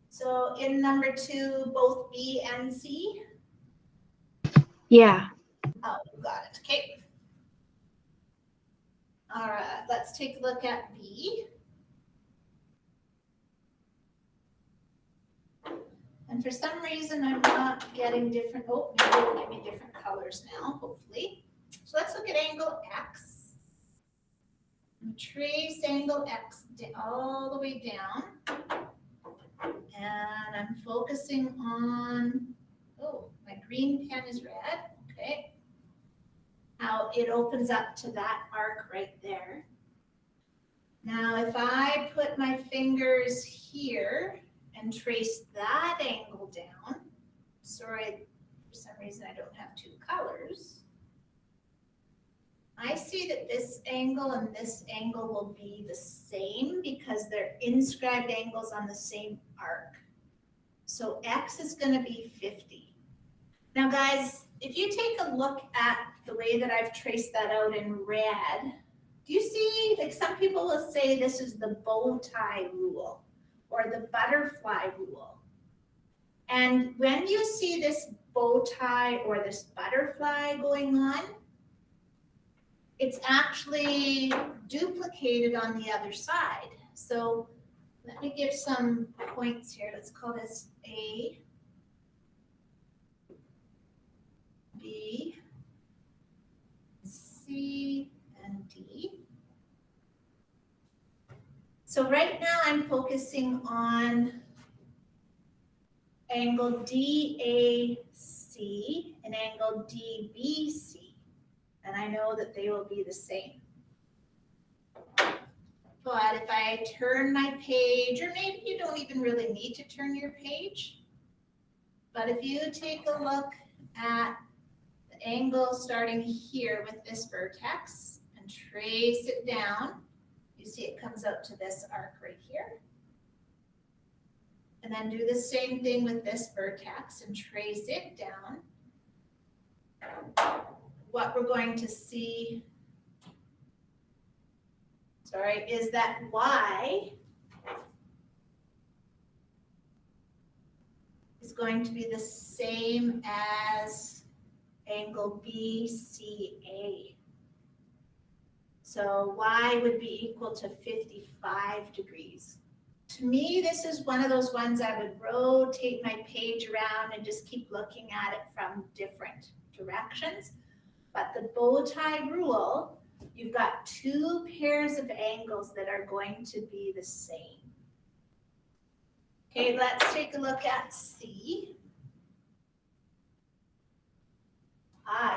A: So in number 2, both B and C?
F: Yeah.
A: Oh, got it. Okay. All right, let's take a look at B. And for some reason, I'm not getting different, oh, maybe it'll give me different colors now, hopefully. So let's look at angle X. And trace angle X all the way down. And I'm focusing on, oh, my green pen is red, okay. How it opens up to that arc right there. Now, if I put my fingers here and trace that angle down, sorry, for some reason I don't have 2 colors. I see that this angle and this angle will be the same because they're inscribed angles on the same arc. So X is going to be 50. Now, guys, if you take a look at the way that I've traced that out in red, do you see, like some people will say this is the bow tie rule or the butterfly rule. And when you see this bow tie or this butterfly going on, it's actually duplicated on the other side. So let me give some points here. Let's call this A, B, C, and D. So right now I'm focusing on angle DAC and angle DBC. And I know that they will be the same. But if I turn my page, or maybe you don't even really need to turn your page, but if you take a look at the angle starting here with this vertex and trace it down, you see it comes out to this arc right here. And then do the same thing with this vertex and trace it down. What we're going to see, is that Y is going to be the same as angle BCA. So Y would be equal to 55 degrees. to me, this is one of those ones I would rotate my page around and just keep looking at it from different directions. But the bow tie rule, you've got two pairs of angles that are going to be the same. Okay, let's take a look at C.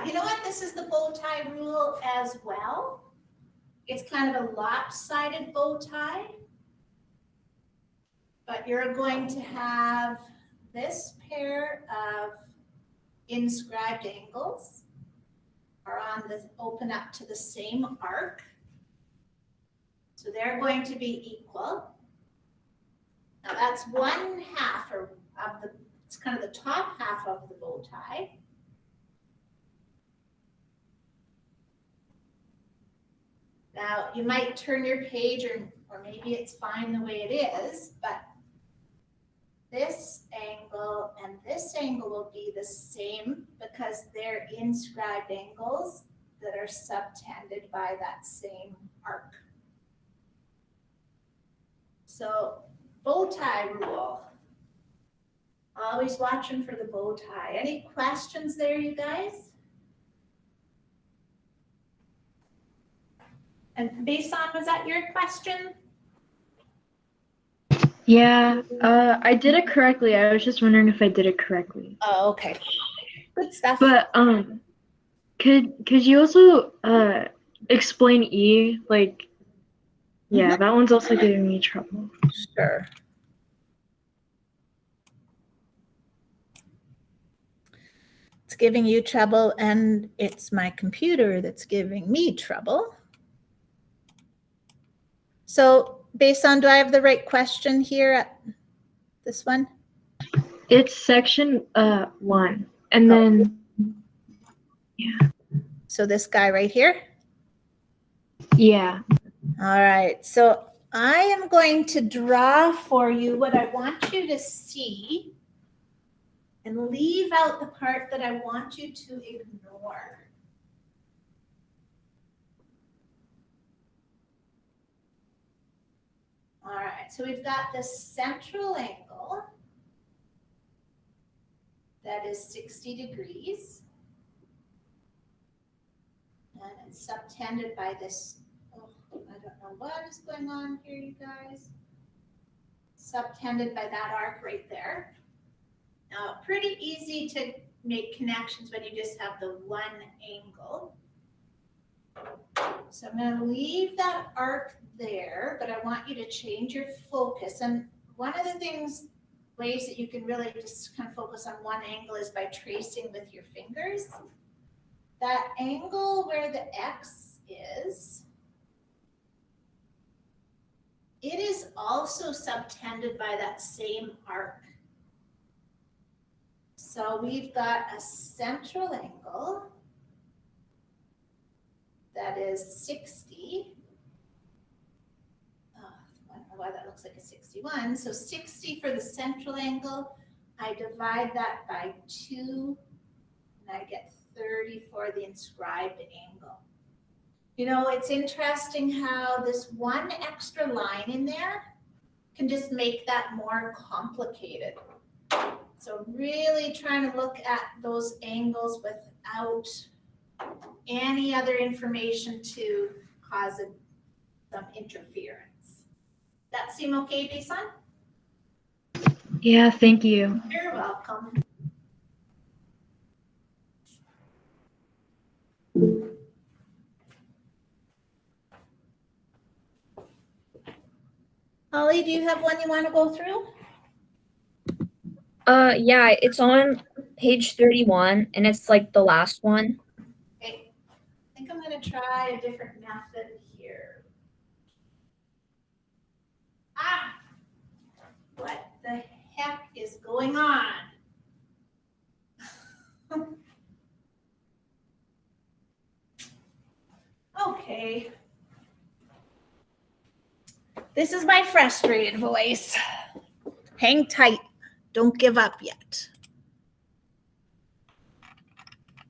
A: You know what? This is the bow tie rule as well. It's kind of a lopsided bow tie. But you're going to have this pair of inscribed angles are on the open up to the same arc. So they're going to be equal. Now that's one half of the, it's kind of the top half of the bow tie. Now you might turn your page or maybe it's fine the way it is, but this angle and this angle will be the same because they're inscribed angles that are subtended by that same arc. So bow tie rule. Always watching for the bow tie. Any questions there, you guys? And Bason, was that your question?
F: Yeah, I did it correctly. I was just wondering if I did it correctly.
A: Oh, okay. Good stuff.
F: But could you also explain E? Like, yeah, that one's also giving me trouble.
A: Sure. It's giving you trouble, and it's my computer that's giving me trouble. So, Bason, do I have the right question here at this one?
F: It's section 1, and then
A: So this guy right here?
F: yeah.
A: All right, so I am going to draw for you what I want you to see and leave out the part that I want you to ignore. All right, so we've got this central angle that is 60 degrees. And it's subtended by this, oh, I don't know what is going on here, you guys. Subtended by that arc right there. Now, pretty easy to make connections when you just have the one angle. So I'm going to leave that arc there, but I want you to change your focus. And one of the ways that you can really just kind of focus on one angle is by tracing with your fingers. That angle where the X is, it is also subtended by that same arc. So we've got a central angle that is 60. Oh, I don't know why that looks like a 61. So 60 for the central angle. I divide that by 2, and I get 30 for the inscribed angle. You know, it's interesting how this one extra line in there can just make that more complicated. So really trying to look at those angles without any other information to cause some interference. That seem okay, Bason?
F: Yeah, thank you.
A: You're welcome. Holly, do you have one you want to go through?
E: Yeah, it's on page 31, and it's like the last one.
A: Okay, I think I'm going to try a different method here. Ah, what the heck is going on? Okay. This is my frustrated voice. Hang tight. Don't give up yet.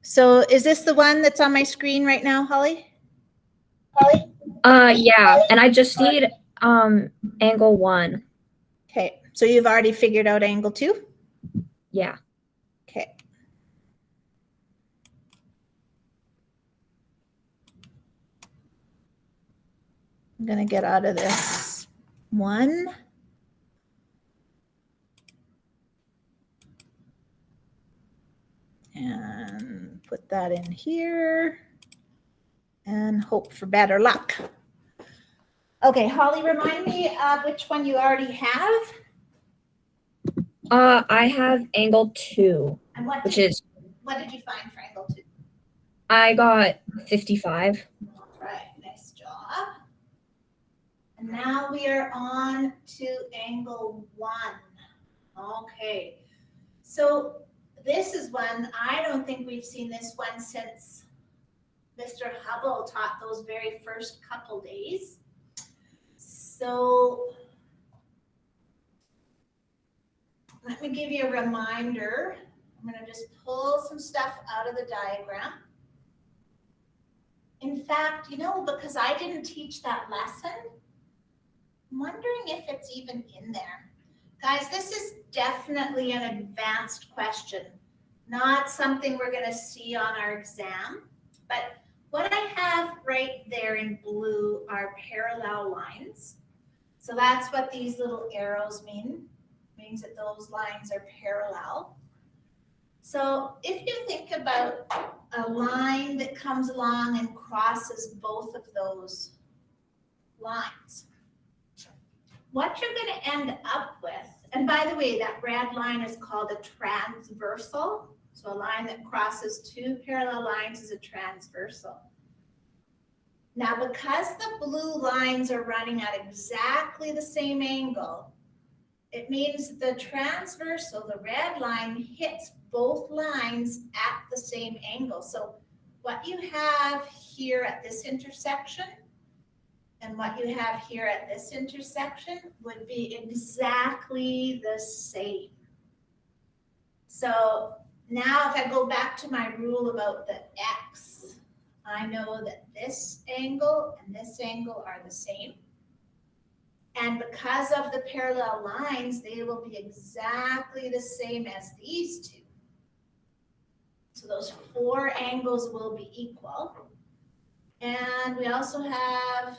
A: So is this the one that's on my screen right now, Holly?
E: Yeah, and I just need angle 1.
A: Okay, so you've already figured out angle 2?
E: Yeah.
A: Okay. I'm going to get out of this 1. And put that in here and hope for better luck. Okay, Holly, remind me of which one you already have.
E: I have angle 2,
A: And what
E: which
A: did,
E: is
A: what did you find for angle 2?
E: I got 55.
A: Right, nice job. And now we are on to angle 1. Okay, so this is one, I don't think we've seen this one since Mr. Hubble taught those very first couple days. So let me give you a reminder. I'm going to just pull some stuff out of the diagram. In fact, you know, because I didn't teach that lesson, I'm wondering if it's even in there. Guys, this is definitely an advanced question, not something we're going to see on our exam. But what I have right there in blue are parallel lines. So that's what these little arrows mean. It means that those lines are parallel. So if you think about a line that comes along and crosses both of those lines, what you're going to end up with, and by the way, that red line is called a transversal. So a line that crosses 2 parallel lines is a transversal. Now, because the blue lines are running at exactly the same angle, it means the transversal, the red line, hits both lines at the same angle. So what you have here at this intersection and what you have here at this intersection would be exactly the same. So now if I go back to my rule about the X, I know that this angle and this angle are the same. And because of the parallel lines, they will be exactly the same as these two. So those 4 angles will be equal. And we also have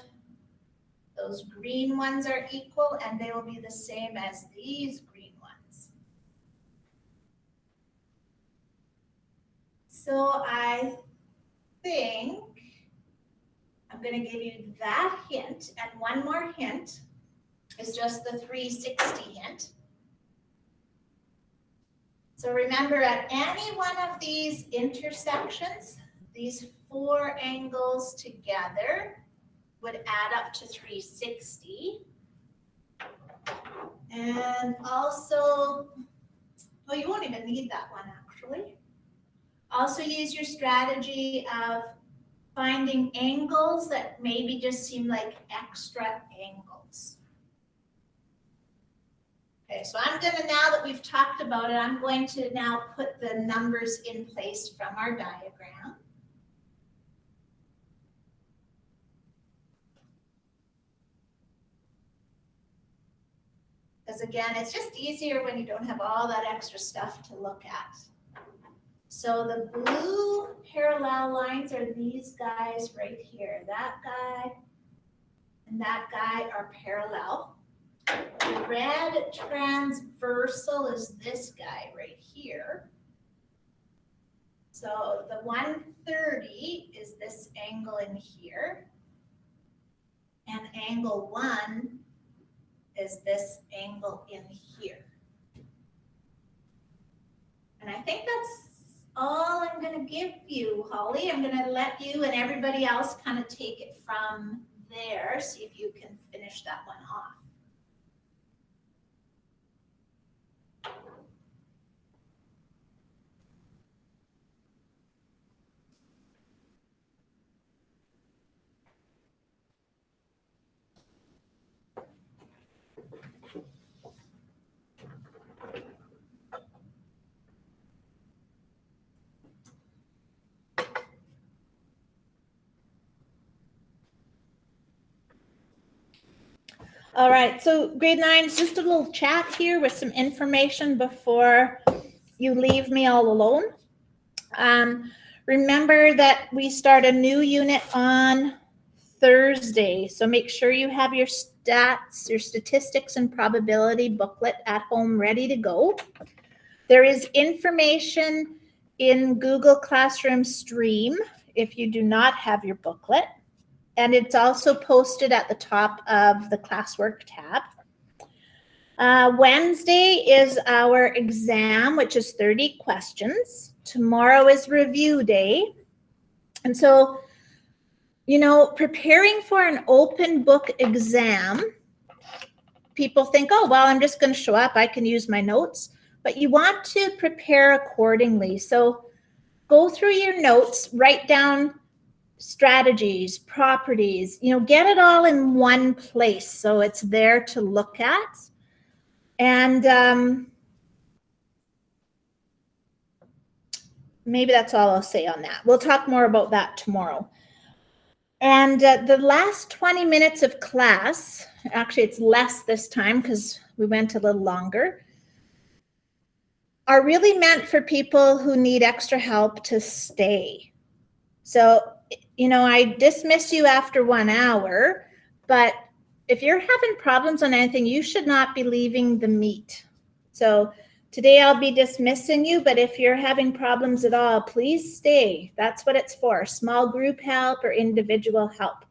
A: those green ones are equal, and they will be the same as these green ones. So I think I'm going to give you that hint, and one more hint is just the 360 hint. So remember, at any one of these intersections, these 4 angles together would add up to 360. And also, well, you won't even need that one actually. Also use your strategy of finding angles that maybe just seem like extra angles. Okay, so I'm going to, now that we've talked about it, I'm going to now put the numbers in place from our diagram. Because again, it's just easier when you don't have all that extra stuff to look at. So the blue parallel lines are these guys right here. That guy and that guy are parallel. The red transversal is this guy right here. So the 130 is this angle in here. And angle 1 is this angle in here. And I think that's all I'm going to give you, Holly. I'm going to let you and everybody else kind of take it from there, see if you can finish that one off. All right, so grade 9, just a little chat here with some information before you leave me all alone. Remember that we start a new unit on Thursday, so make sure you have your stats, your statistics and probability booklet at home ready to go. There is information in Google Classroom Stream if you do not have your booklet, and it's also posted at the top of the classwork tab. Wednesday is our exam, which is 30 questions. Tomorrow is review day. And so, you know, preparing for an open book exam, people think, oh, well, I'm just going to show up. I can use my notes. But you want to prepare accordingly. So go through your notes, write down strategies, properties, you know, get it all in one place so it's there to look at. And maybe that's all I'll say on that. We'll talk more about that tomorrow. And the last 20 minutes of class, actually it's less this time because we went a little longer, are really meant for people who need extra help to stay. So, you know, I dismiss you after 1 hour, but if you're having problems on anything, you should not be leaving the meet. So today I'll be dismissing you, but if you're having problems at all, please stay. That's what it's for, small group help or individual help.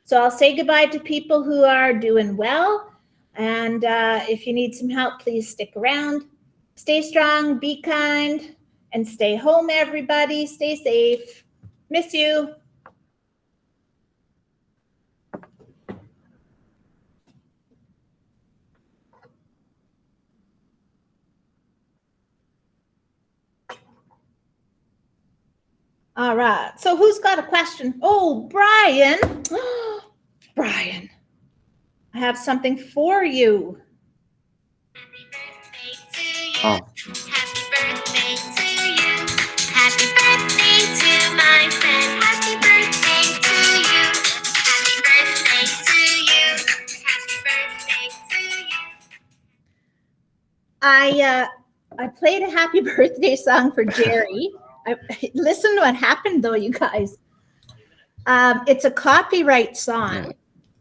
A: So I'll say goodbye to people who are doing well. And if you need some help, please stick around. Stay strong, be kind, and stay home, everybody. Stay safe. Miss you. All right, so who's got a question? Oh, Brian. Brian, I have something for you.
G: Oh.
H: Happy birthday to you. Happy birthday to my friend. Happy birthday to you. Happy birthday to you. Happy birthday to you.
A: I played a happy birthday song for Jerry. Listen to what happened though, you guys. It's a copyright song.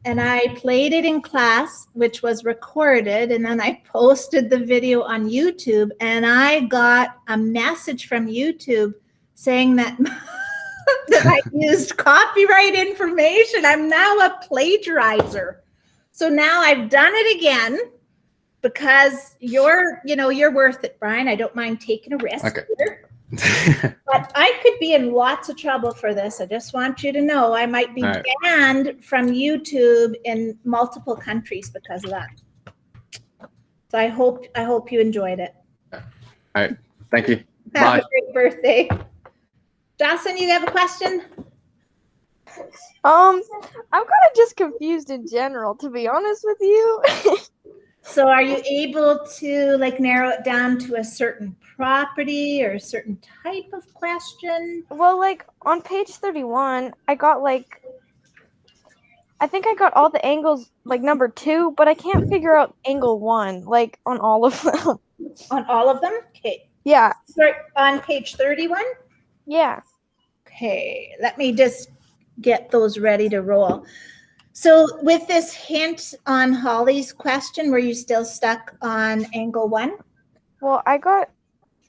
A: And I played it in class, which was recorded, and then I posted the video on YouTube, and I got a message from YouTube saying that, that I used copyright information. I'm now a plagiarizer. So now I've done it again because you're worth it, Brian. I don't mind taking a risk here. But I could be in lots of trouble for this. I just want you to know I might be banned from YouTube in multiple countries because of that. So I hope you enjoyed it.
G: All right. Thank you.
A: Have
G: Bye.
A: a great birthday. Jocelyn, you have a question?
I: I'm kind of just confused in general, to be honest with you.
A: So are you able to like narrow it down to a certain property or a certain type of question?
I: Well, like on page 31, I think I got all the angles like number 2, but I can't figure out angle 1, like on all of them.
A: On all of them? Okay.
I: Yeah.
A: Start on page 31?
I: Yeah.
A: Okay, let me just get those ready to roll. So with this hint on Holly's question, were you still stuck on angle 1?
I: Well, I got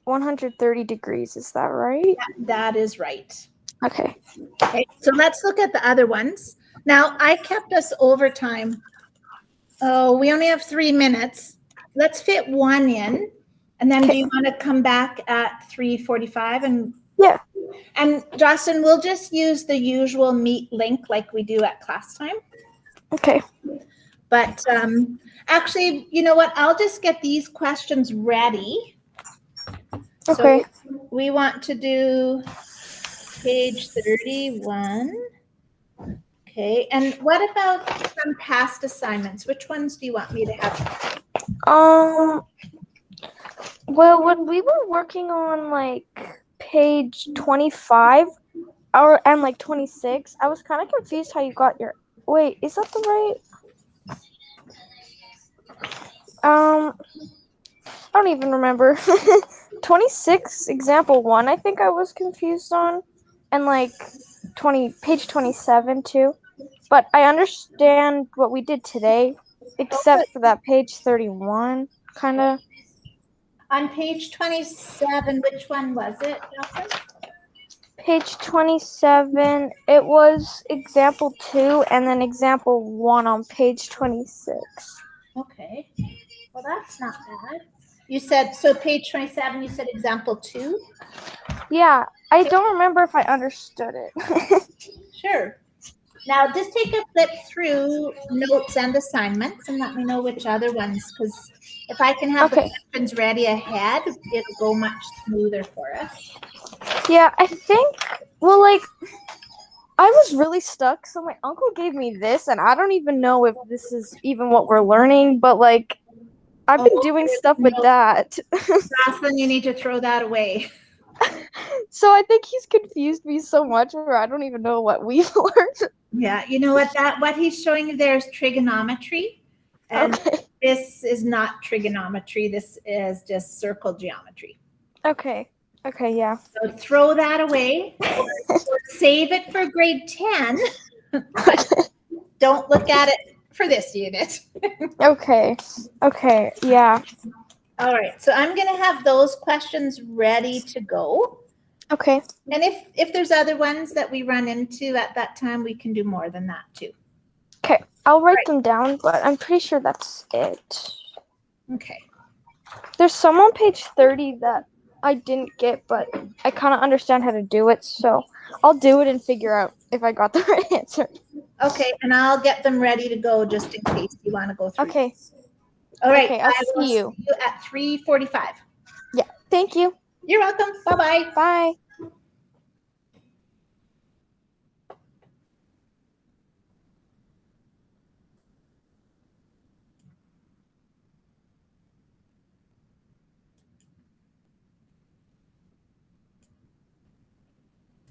I: 130 degrees. Is that right?
A: That is right.
I: Okay.
A: Okay, so let's look at the other ones. Now, I kept us overtime. Oh, we only have 3 minutes. Let's fit one in. And then do you want to come back at 3:45? And
I: yeah.
A: And Jocelyn, we'll just use the usual meet link like we do at class time.
I: Okay.
A: But actually, you know what? I'll just get these questions ready.
I: Okay.
A: So we want to do page 31. Okay. And what about some past assignments? Which ones do you want me to have?
I: Well, when we were working on like page 25 and like 26, I was kind of confused how you got your. Wait, is that the right? I don't even remember. 26 example 1 I think I was confused on, and like page 27 too. But I understand what we did today, except for that page 31 kind of.
A: On page 27, which one was it, Nelson?
I: Page 27, it was example 2 and then example 1 on page 26.
A: Okay. Well, that's not bad. You said, so page 27, you said example 2?
I: Yeah, I don't remember if I understood it.
A: Sure. Now, just take a flip through notes and assignments and let me know which other ones, because if I can have
I: Okay.
A: the questions ready ahead, it'll go much smoother for us.
I: Yeah, I think, well, like, I was really stuck, so my uncle gave me this, and I don't even know if this is even what we're learning, but, like, I've been doing stuff with that.
A: Jocelyn, you need to throw that away.
I: So I think he's confused me so much where I don't even know what we've learned.
A: Yeah, you know what he's showing you there is trigonometry. And
I: Okay.
A: this is not trigonometry. This is just circle geometry.
I: Okay. Okay, yeah.
A: So throw that away or save it for grade 10. Don't look at it for this unit.
I: Okay. Okay, yeah.
A: All right, so I'm going to have those questions ready to go.
I: Okay.
A: And if there's other ones that we run into at that time, we can do more than that too.
I: Okay. I'll write them down, but I'm pretty sure that's it.
A: Okay.
I: There's some on page 30 that I didn't get, but I kind of understand how to do it, so I'll do it and figure out if I got the right answer.
A: Okay, and I'll get them ready to go just in case you want to go through.
I: Okay.
A: All right.
I: Okay, I'll
A: I will
I: see you.
A: at 3:45.
I: Thank you.
A: You're welcome. Bye-bye.
I: Bye.